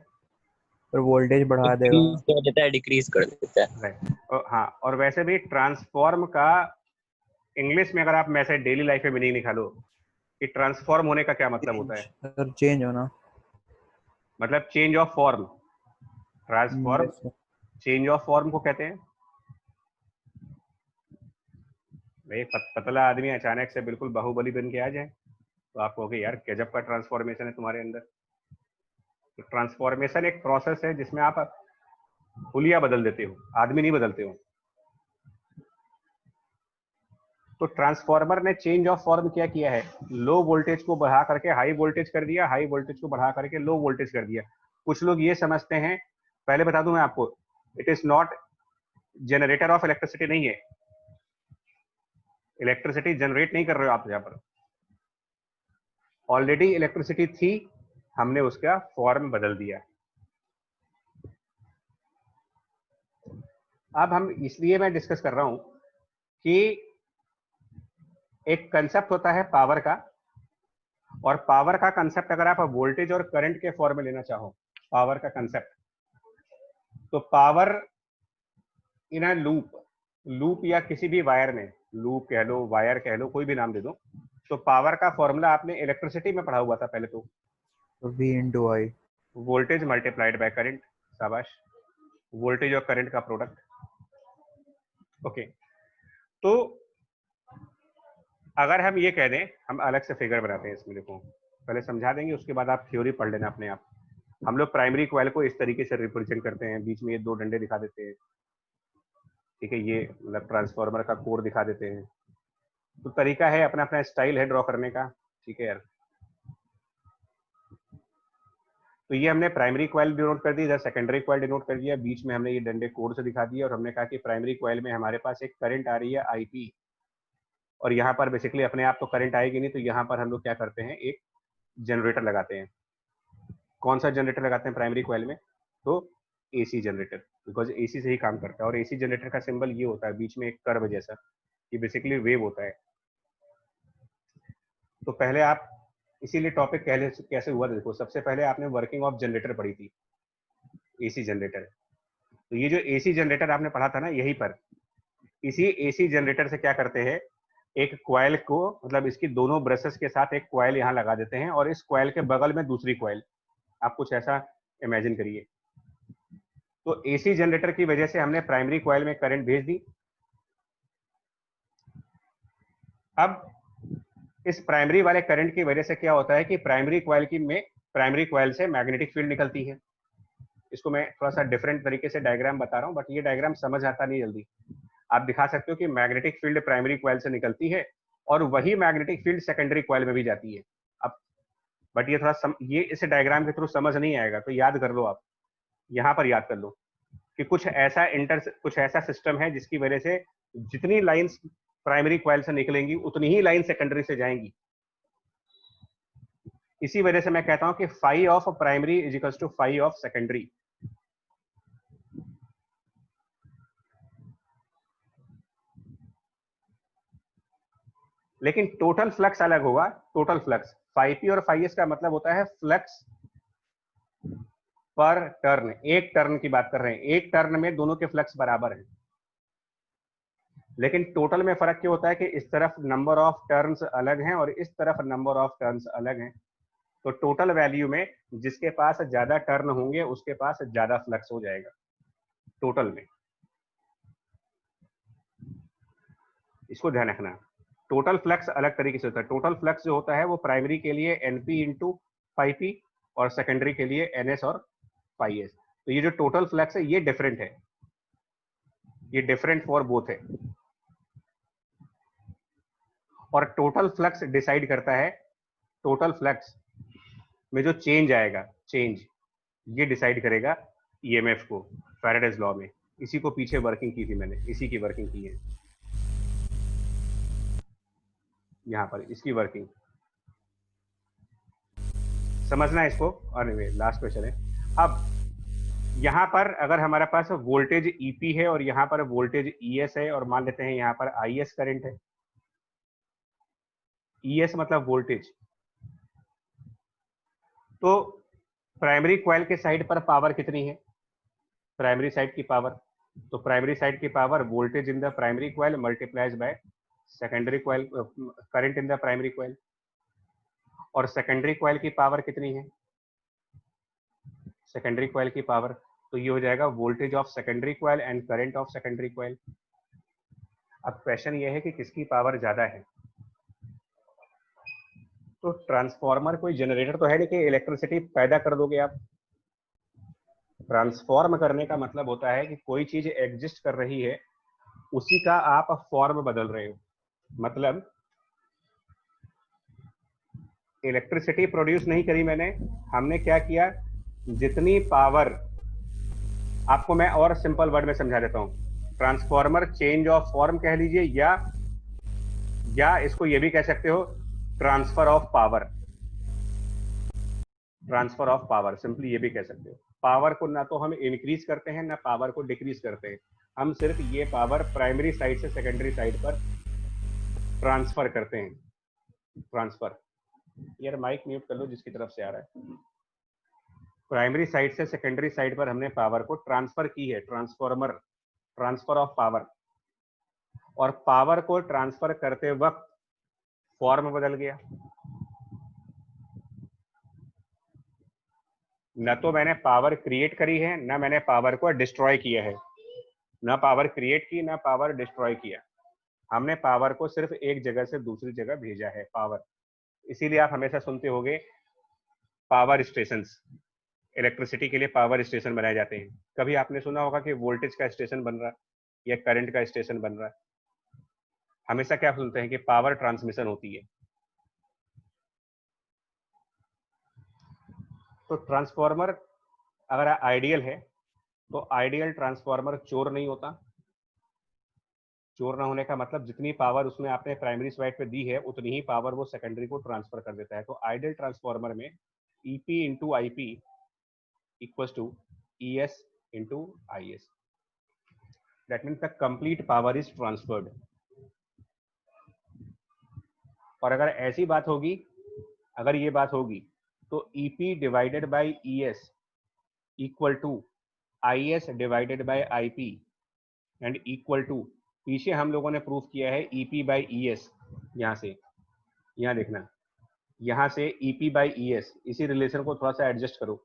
S2: पर वोल्टेज बढ़ा देगा।
S5: इंक्रीज कर देता है, डिक्रीज कर देता है।
S1: राइट। हाँ, और वैसे भी ट्रांसफॉर्म का इंग्लिश में अगर आप मैसेज डेली लाइफ में मीनिंग निकालो कि ट्रांसफॉर्म होने का क्या मतलब होता है?
S2: सर चेंज होना,
S1: मतलब change of form. Transform change of form को कहते हैं। भाई पतला आदमी अचानक से बिल्कुल बाहुबली बन के आ जाए, तो आप कहोगे यार गजब का ट्रांसफॉर्मेशन है तुम्हारे अंदर। तो ट्रांसफॉर्मेशन एक प्रोसेस है जिसमें आप हुलिया बदल देते हो, आदमी नहीं बदलते हो। तो ट्रांसफॉर्मर ने चेंज ऑफ फॉर्म क्या किया है, लो वोल्टेज को बढ़ा करके हाई वोल्टेज कर दिया, हाई वोल्टेज को बढ़ा करके लो वोल्टेज कर दिया। कुछ लोग ये समझते हैं, पहले बता दूं मैं आपको, it is not generator of electricity नहीं है, इलेक्ट्रिसिटी जनरेट नहीं कर रहे हो आप, यहाँ पर ऑलरेडी इलेक्ट्रिसिटी थी, हमने उसका फॉर्म बदल दिया। अब हम इसलिए मैं डिस्कस कर रहा हूं कि एक कंसेप्ट होता है पावर का, और पावर का कंसेप्ट अगर आप वोल्टेज और करंट के फॉर्म में लेना चाहो, पावर का कंसेप्ट, तो power in a loop, loop या किसी भी वायर में, लूप कह लो, वायर कह लो, कोई भी नाम दे दो, तो पावर का फॉर्मूला आपने इलेक्ट्रिसिटी में पढ़ा हुआ था पहले, तो
S2: V into I।
S1: Voltage multiplied by current, शाबाश, वोल्टेज और करंट का प्रोडक्ट। ओके, तो अगर हम ये कह दें, हम अलग से फिगर बनाते हैं इसमें, देखो पहले समझा देंगे, उसके बाद आप थ्योरी पढ़ लेना अपने आप। हम लोग प्राइमरी कॉइल को इस तरीके से रिप्रेजेंट करते हैं, बीच में ये दो डंडे दिखा देते हैं, ठीक है, ये मतलब ट्रांसफार्मर का कोर दिखा देते हैं। तो तरीका है, अपना अपना स्टाइल है ड्रॉ करने का, ठीक है यार। तो ये हमने प्राइमरी कॉइल डिनोट कर दी, इधर सेकेंडरी कॉइल डिनोट कर दिया, बीच में हमने ये डंडे कोर से दिखा दिया, और हमने कहा कि प्राइमरी कॉइल में हमारे पास एक करंट आ रही है आईपी, और यहाँ पर बेसिकली अपने आप तो करंट आएगी नहीं, तो यहाँ पर हम लोग क्या करते हैं, एक जनरेटर लगाते हैं। कौन सा जनरेटर लगाते हैं प्राइमरी कॉइल में, तो एसी जनरेटर, बिकॉज एसी से ही काम करता है। और एसी जनरेटर का सिंबल ये होता है बीच में एक कर्व जैसा, ये बेसिकली वेव होता है। तो पहले आप, इसीलिए टॉपिक कैसे हुआ, देखो सबसे पहले आपने वर्किंग ऑफ जनरेटर पढ़ी थी, एसी जनरेटर। तो ये जो एसी जनरेटर आपने पढ़ा था ना, यहीं पर इसी एसी जनरेटर से क्या करते हैं, एक क्वाइल को, मतलब इसकी दोनों ब्रशेस के साथ एक क्वाइल यहाँ लगा देते हैं, और इस क्वाइल के बगल में दूसरी क्वाइल, आप कुछ ऐसा इमेजिन करिए। तो एसी जनरेटर की वजह से हमने प्राइमरी कॉइल में करंट भेज दी। अब इस प्राइमरी वाले करंट की वजह से क्या होता है कि प्राइमरी कॉइल से मैग्नेटिक फील्ड निकलती है। इसको मैं थोड़ा सा डिफरेंट तरीके से डायग्राम बता रहा हूं, बट ये डायग्राम समझ आता नहीं जल्दी। आप दिखा सकते हो कि मैग्नेटिक फील्ड प्राइमरी कॉइल से निकलती है, और वही मैग्नेटिक फील्ड सेकेंडरी कॉइल में भी जाती है। अब बट ये थोड़ा ये इस डायग्राम के थ्रू समझ नहीं आएगा, तो याद कर लो, आप यहाँ पर याद कर लो कि कुछ ऐसा सिस्टम है जिसकी वजह से जितनी लाइंस प्राइमरी कॉइल से निकलेंगी उतनी ही लाइन सेकेंडरी से जाएंगी। इसी वजह से मैं कहता हूं कि phi of primary is equals to phi of secondary. लेकिन टोटल फ्लक्स अलग होगा। टोटल फ्लक्स फाई पी और फाई एस का मतलब होता है फ्लक्स पर टर्न। एक टर्न की बात कर रहे हैं, एक टर्न में दोनों के फ्लक्स बराबर हैं, लेकिन टोटल में फर्क क्या होता है कि इस तरफ नंबर ऑफ टर्न्स अलग हैं और इस तरफ नंबर ऑफ टर्न्स अलग हैं। तो टोटल वैल्यू में जिसके पास ज्यादा टर्न होंगे उसके पास ज्यादा फ्लक्स हो जाएगा टोटल में। इसको ध्यान रखना, टोटल फ्लक्स अलग तरीके से होता है। टोटल फ्लक्स जो होता है वो प्राइमरी के लिए एनपी इंटू पाई पी और सेकेंडरी के लिए एनएस और पाई एस। तो ये जो टोटल फ्लक्स है ये डिफरेंट है, ये डिफरेंट फॉर बोथ है। और टोटल फ्लक्स डिसाइड करता है, टोटल फ्लक्स में जो चेंज आएगा, चेंज ये डिसाइड करेगा ईएमएफ को, फैराडेज लॉ में। इसी को पीछे वर्किंग की थी मैंने, इसी की वर्किंग की है यहाँ पर, इसकी वर्किंग समझना इसको। और लास्ट क्वेश्चन है। अब यहाँ पर अगर हमारे पास वोल्टेज ईपी है और यहाँ पर वोल्टेज ईएस है, और मान लेते हैं यहाँ पर आईएस करंट है, ईएस मतलब वोल्टेज, तो प्राइमरी कॉइल के साइड पर पावर कितनी है, प्राइमरी साइड की पावर, तो प्राइमरी साइड की power voltage in the primary coil multiplies by secondary coil current in the primary coil. और सेकेंडरी कॉइल की पावर कितनी है, सेकेंडरी कॉइल की पावर, तो ये हो जाएगा voltage of secondary coil and current of secondary coil. अब क्वेश्चन ये है कि किसकी पावर ज्यादा है, तो ट्रांसफॉर्मर कोई जनरेटर तो है नहीं कि इलेक्ट्रिसिटी पैदा कर दोगे आप। ट्रांसफॉर्म करने का मतलब होता है कि कोई चीज एग्जिस्ट कर रही है, उसी का आप फॉर्म बदल रहे हो। मतलब इलेक्ट्रिसिटी प्रोड्यूस नहीं करी मैंने, हमने क्या किया, जितनी पावर, आपको मैं और सिंपल वर्ड में समझा देता हूं। ट्रांसफॉर्मर चेंज ऑफ फॉर्म कह लीजिए, या इसको ये भी कह सकते हो transfer of power. Transfer of power simply ये भी कह सकते हो। पावर को ना तो हम इंक्रीज करते हैं ना पावर को डिक्रीज करते हैं, हम सिर्फ ये पावर प्राइमरी साइड से सेकेंडरी साइड पर ट्रांसफर करते हैं। ट्रांसफर, यार माइक म्यूट कर लो जिसकी तरफ से आ रहा है। प्राइमरी साइड से सेकेंडरी साइड पर हमने पावर को ट्रांसफर की है, ट्रांसफॉर्मर, ट्रांसफर ऑफ पावर। और पावर को ट्रांसफर करते वक्त फॉर्म बदल गया। न तो मैंने पावर क्रिएट करी है, ना मैंने पावर को डिस्ट्रॉय किया है। ना पावर क्रिएट की, ना पावर डिस्ट्रॉय किया। हमने पावर को सिर्फ एक जगह से दूसरी जगह भेजा है, पावर। इसीलिए आप हमेशा सुनते होंगे पावर स्टेशंस, इलेक्ट्रिसिटी के लिए पावर स्टेशन बनाए जाते हैं। कभी आपने सुना होगा कि वोल्टेज का स्टेशन बन रहा है या करंट का स्टेशन बन रहा है। हमेशा क्या सुनते हैं कि पावर ट्रांसमिशन होती है। तो ट्रांसफॉर्मर अगर आइडियल है तो आइडियल ट्रांसफॉर्मर चोर नहीं होता। चोर ना होने का मतलब जितनी पावर उसमें आपने प्राइमरी साइड पे दी है उतनी ही पावर वो सेकेंडरी को ट्रांसफर कर देता है। तो आइडियल ट्रांसफॉर्मर में EP into IP equals to ES into IS। That means the complete power is transferred. और अगर ऐसी बात होगी, अगर ये बात होगी तो EP divided by ES equal to IS divided by IP and equal to, पीछे हम लोगों ने प्रूफ किया है EP बाई ES। यहाँ से, यहाँ देखना, यहाँ से EP बाई ES, इसी रिलेशन को थोड़ा सा एडजस्ट करो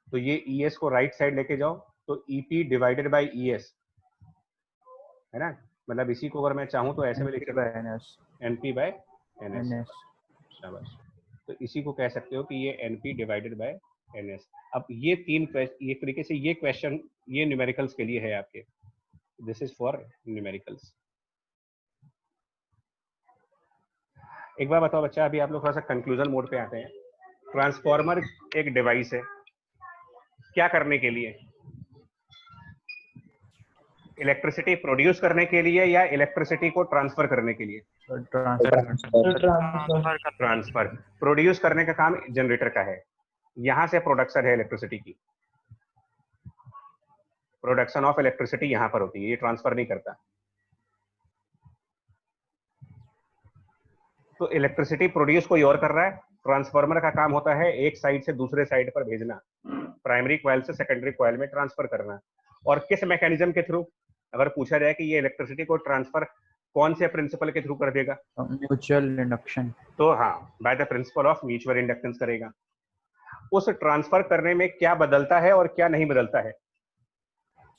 S1: तो ये ES को राइट साइड लेके जाओ तो EP डिवाइडेड बाई ES है ना। मतलब इसी को अगर मैं चाहूँ तो ऐसे में लिख सकता हूँ NP बाय NS। शाबाश। तो इसी को कह सकते हो कि ये NP डिवाइडेड बाय NS। अब ये तीन, एक तरीके से ये क्वेश्चन ये न्यूमेरिकल्स के लिए है आपके। This is for numericals. एक बार बताओ बच्चा, अभी आप लोग थोड़ा सा कंक्लूजन मोड पे आते हैं। ट्रांसफॉर्मर एक डिवाइस है, क्या करने के लिए? इलेक्ट्रिसिटी प्रोड्यूस करने के लिए या इलेक्ट्रिसिटी को ट्रांसफर करने के लिए? ट्रांसफर। प्रोड्यूस करने का काम जनरेटर का है। यहां से प्रोडक्शन है इलेक्ट्रिसिटी की, प्रोडक्शन ऑफ इलेक्ट्रिसिटी यहां पर होती है, ये ट्रांसफर नहीं करता। तो इलेक्ट्रिसिटी प्रोड्यूस कोई और कर रहा है, ट्रांसफार्मर का काम होता है एक साइड से दूसरे साइड पर भेजना, प्राइमरी कॉइल से सेकेंडरी कॉइल में ट्रांसफर करना। और किस मैकेनिज्म के थ्रू? अगर पूछा जाए कि ये इलेक्ट्रिसिटी को ट्रांसफर कौन से प्रिंसिपल के थ्रू कर देगा,
S2: म्यूचुअल इंडक्शन,
S1: तो हाँ, by the principle of mutual inductance करेगा। उस ट्रांसफर करने में क्या बदलता है और क्या नहीं बदलता है?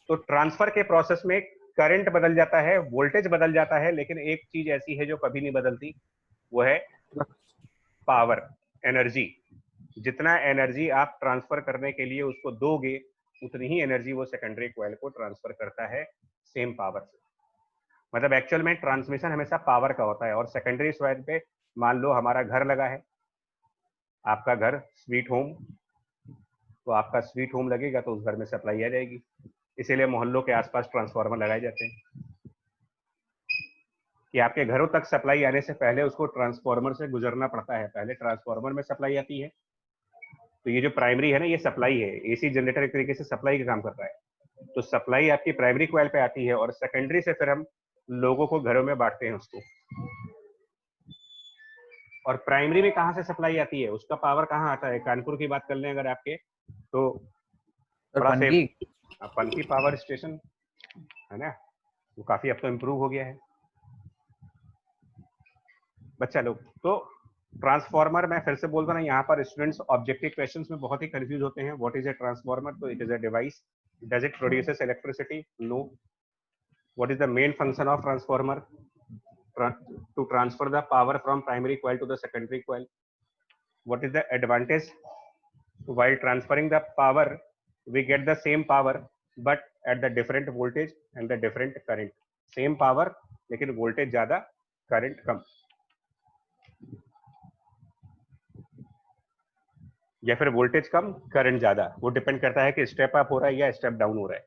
S1: तो ट्रांसफर के प्रोसेस में करंट बदल जाता है, वोल्टेज बदल जाता है, लेकिन एक चीज ऐसी है जो कभी नहीं बदलती, वो है पावर, एनर्जी। जितना एनर्जी आप ट्रांसफर करने के लिए उसको दोगे उतनी ही एनर्जी वो सेकेंडरी कॉइल को ट्रांसफर करता है सेम पावर से। मतलब एक्चुअल में ट्रांसमिशन हमेशा पावर का होता है। और सेकेंडरी साइड पे मान लो हमारा घर लगा है, आपका घर स्वीट होम, तो आपका स्वीट होम लगेगा तो उस घर में सप्लाई आ जाएगी। इसीलिए मोहल्लों के आसपास ट्रांसफार्मर लगाए जाते हैं कि आपके घरों तक सप्लाई आने से पहले उसको ट्रांसफार्मर से गुजरना पड़ता है। पहले ट्रांसफार्मर में सप्लाई आती है। तो ये जो प्राइमरी है ना, ये सप्लाई है। एसी जनरेटर एक तरीके से सप्लाई का काम कर रहा है। तो सप्लाई आपकी प्राइमरी कॉइल पे आती है और सेकेंडरी से फिर हम लोगों को घरों में बांटते हैं उसको। और प्राइमरी में कहाँ से सप्लाई आती है, उसका पावर कहाँ आता है? कानपुर की बात कर लें अगर आपके, तो बड़ा से पनकी पावर स्टेशन है ना, वो काफी अब तो इम्प्रूव हो गया है बच्चा लोग। तो ट्रांसफार्मर, मैं फिर से बोल रहा हूँ, यहाँ पर स्टूडेंट्स ऑब्जेक्टिव क्वेश्चंस में बहुत ही कंफ्यूज होते हैं। What is a transformer? तो it is a device. Does it produces electricity? No. What is the main function of transformer? to transfer the power from primary coil to the secondary coil. What is the advantage? While transferring the power, we get the same power but at the different voltage and the different current. Same power लेकिन voltage ज्यादा, current कम, या फिर voltage कम current ज्यादा. वो depend करता है कि step up हो रहा है या स्टेप डाउन हो रहा है.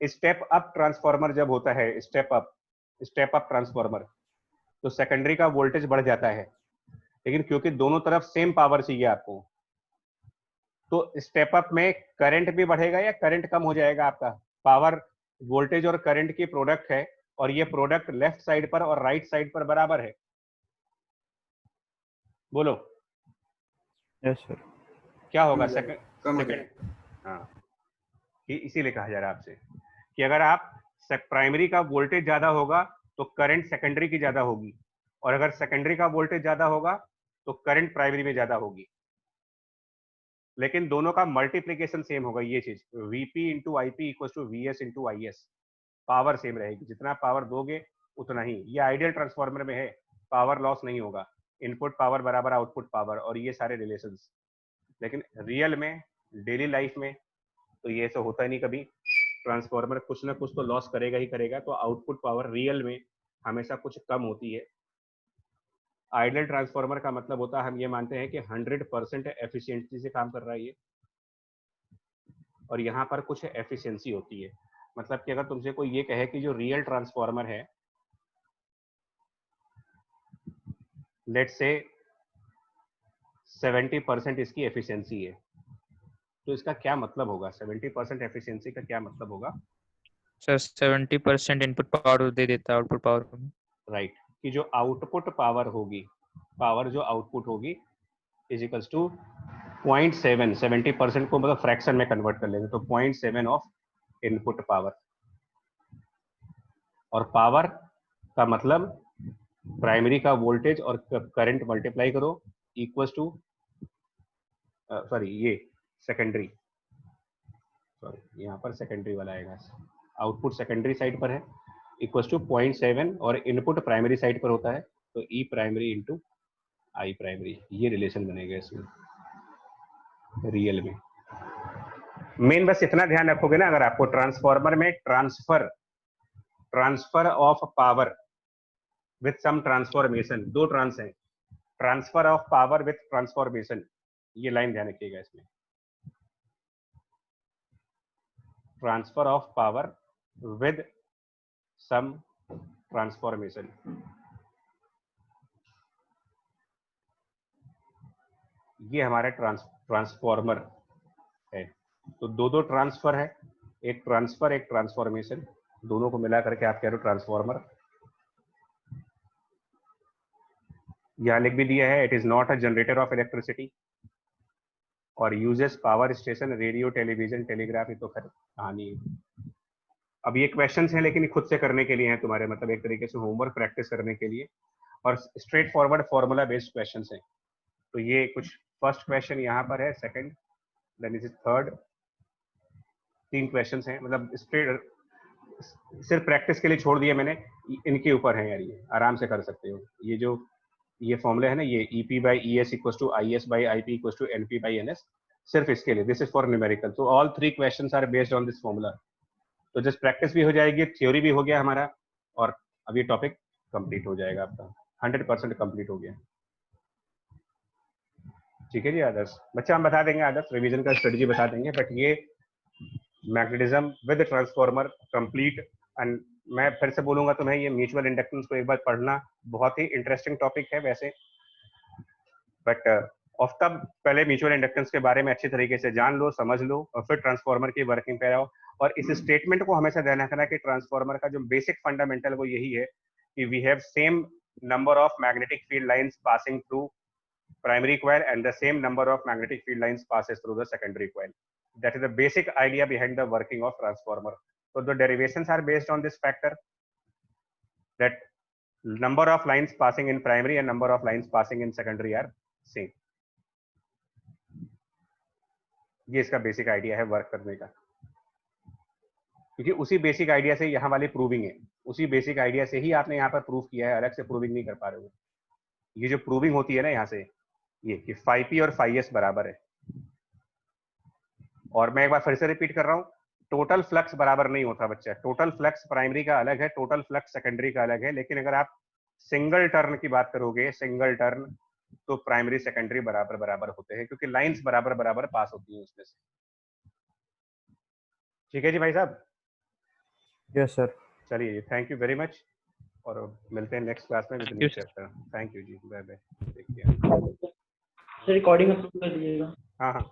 S1: स्टेप अप ट्रांसफॉर्मर जब होता है, स्टेप अप ट्रांसफॉर्मर, तो सेकेंडरी का वोल्टेज बढ़ जाता है, लेकिन क्योंकि दोनों तरफ सेम पावर चाहिए आपको, तो स्टेप अप में करंट भी बढ़ेगा या करंट कम हो जाएगा. आपका पावर वोल्टेज और करंट की प्रोडक्ट है, और ये प्रोडक्ट लेफ्ट साइड पर और राइट साइड पर बराबर है. बोलो.
S2: Yes sir.
S1: क्या होगा? सेकंड. हाँ, इसीलिए कहा जा रहा है आपसे कि अगर आप प्राइमरी का वोल्टेज ज्यादा होगा तो करंट सेकेंडरी की ज्यादा होगी, और अगर सेकेंडरी का वोल्टेज ज्यादा होगा तो करंट प्राइमरी में ज्यादा होगी, लेकिन दोनों का मल्टीप्लीकेशन सेम होगा. ये चीज Vp into I P equal to V S into I S, power same रहेगी. जितना पावर दोगे उतना ही. ये आइडियल ट्रांसफॉर्मर में है, पावर लॉस नहीं होगा, इनपुट पावर बराबर आउटपुट पावर और ये सारे रिलेशंस. लेकिन रियल में, डेली लाइफ में तो ये ऐसा होता नहीं. कभी ट्रांसफॉर्मर कुछ ना कुछ तो लॉस करेगा ही करेगा, तो आउटपुट पावर रियल में हमेशा कुछ कम होती है. आइडियल ट्रांसफॉर्मर का मतलब होता है, हम ये मानते हैं कि 100% एफिशिएंसी से काम कर रहा है ये, और यहाँ पर कुछ एफिशिएंसी होती है. मतलब कि अगर तुमसे कोई ये कहे कि जो रियल ट्रांसफॉर्मर है, लेट्स से 70% इसकी एफिशिएंसी है, तो इसका क्या मतलब होगा? 70% एफिशिएंसी का क्या मतलब होगा?
S3: सर 70% इनपुट पावर दे देता है आउटपुट पावर को.
S1: राइट. कि जो आउटपुट पावर होगी, पावर जो आउटपुट होगी इज इक्वल्स टू 0.7. 70% को मतलब फ्रैक्शन में कन्वर्ट कर लेंगे तो 0.7 ऑफ इनपुट पावर. और पावर का मतलब प्राइमरी का वोल्टेज और करंट मल्टीप्लाई करो इक्वल्स टू, सॉरी ये सेकेंडरी, सॉरी यहाँ पर सेकेंडरी वाला आएगा, आउटपुट सेकेंडरी साइड पर है, इक्वल्स टू 0.7, और इनपुट प्राइमरी साइड पर होता है, तो ई प्राइमरी इंटू आई प्राइमरी. ये रिलेशन बनेगा इसमें रियल में. मेन बस इतना ध्यान रखोगे ना, अगर आपको ट्रांसफॉर्मर में transfer of power with some transformation, दो ट्रांस है, transfer of power with transformation, ये लाइन ध्यान रखिएगा इसमें. Transfer of power with some transformation. ये हमारा ट्रांसफॉर्मर है. तो दो ट्रांसफर है, एक ट्रांसफर एक ट्रांसफॉर्मेशन, दोनों को मिला करके आप कह रहे हो ट्रांसफॉर्मर. यहां लिख भी दिया है, it is not a generator of electricity और uses power station, radio, television, telegraph. ये तो खैर कहानी है. अब ये क्वेश्चंस हैं, लेकिन खुद से करने के लिए हैं तुम्हारे, मतलब एक तरीके से होमवर्क प्रैक्टिस करने के लिए, और straightforward formula based questions हैं. तो ये कुछ फर्स्ट क्वेश्चन यहाँ पर है, second, then is third, 3 questions हैं. मतलब स्ट्रेट सिर्फ प्रैक्टिस के लिए छोड़ दिया मैंने, इनके ऊपर है यार, ये आराम से कर सकते हो. ये जो ये फॉर्मूला है ना, ये EP by ES equals to IS by IP equals to NP by NS, सिर्फ इसके लिए, दिस इज फॉर न्यूमेरिकल. तो all 3 questions are based on this formula. तो जस्ट प्रैक्टिस भी हो जाएगी, थ्योरी भी हो गया हमारा, और अब ये टॉपिक कंप्लीट हो जाएगा आपका, 100% कंप्लीट हो गया. ठीक है जी आदर्श बच्चा, हम बता देंगे आदर्श, रिवीजन का स्ट्रेटजी बता देंगे, बट ये magnetism with transformer complete. And मैं फिर से बोलूंगा तुम्हें, ये म्यूचुअल इंडक्टेंस को एक बार पढ़ना, बहुत ही इंटरेस्टिंग टॉपिक है वैसे, बट ऑफ तब पहले म्यूचुअल इंडक्टेंस के बारे में अच्छी तरीके से जान लो, समझ लो, और फिर ट्रांसफॉर्मर की वर्किंग पे आओ. और इस स्टेटमेंट को हमेशा ध्यान रखना कि ट्रांसफॉर्मर का जो बेसिक फंडामेंटल वो यही है कि we have same number of magnetic field lines passing through primary coil and the same number of magnetic field lines passes through the secondary coil. That is the basic idea behind the working of transformer. So the derivations are based on this factor, that number of lines passing in primary and number of lines passing in secondary are same. ये इसका basic idea है work करने का, क्योंकि उसी basic idea से यहाँ वाली प्रूविंग है. उसी बेसिक आइडिया से ही आपने यहाँ पर प्रूव किया है, अलग से प्रूविंग नहीं कर पा रहे हो। ये जो प्रूविंग होती है ना यहाँ से, ये कि phi p और phi s बराबर है। और मैं एक बार फिर से रिपीट कर रहा हूँ, टोटल फ्लक्स बराबर नहीं होता बच्चा। टोटल फ्लक्स प्राइमरी का अलग है, टोटल फ्लक्स सेकेंडरी का अलग है। लेकिन अगर आप सिंगल टर्न की बात करोगे, सिंगल टर्न, तो प्राइमरी सेकेंडरी बराबर बराबर होते हैं, क्योंकि लाइंस बराबर बराबर पास होती हैं उसमें से। ठीक है जी भाई साहब।
S2: Yes sir.
S1: चलिए, थैंक यू वेरी मच, और मिलते हैं नेक्स्ट क्लास में with
S3: Thank
S1: new
S3: you, sir.
S1: चैप्टर। थैंक यू जी, bye bye, take care.
S6: Recording upload कर दीजिएगा।
S1: हाँ हाँ।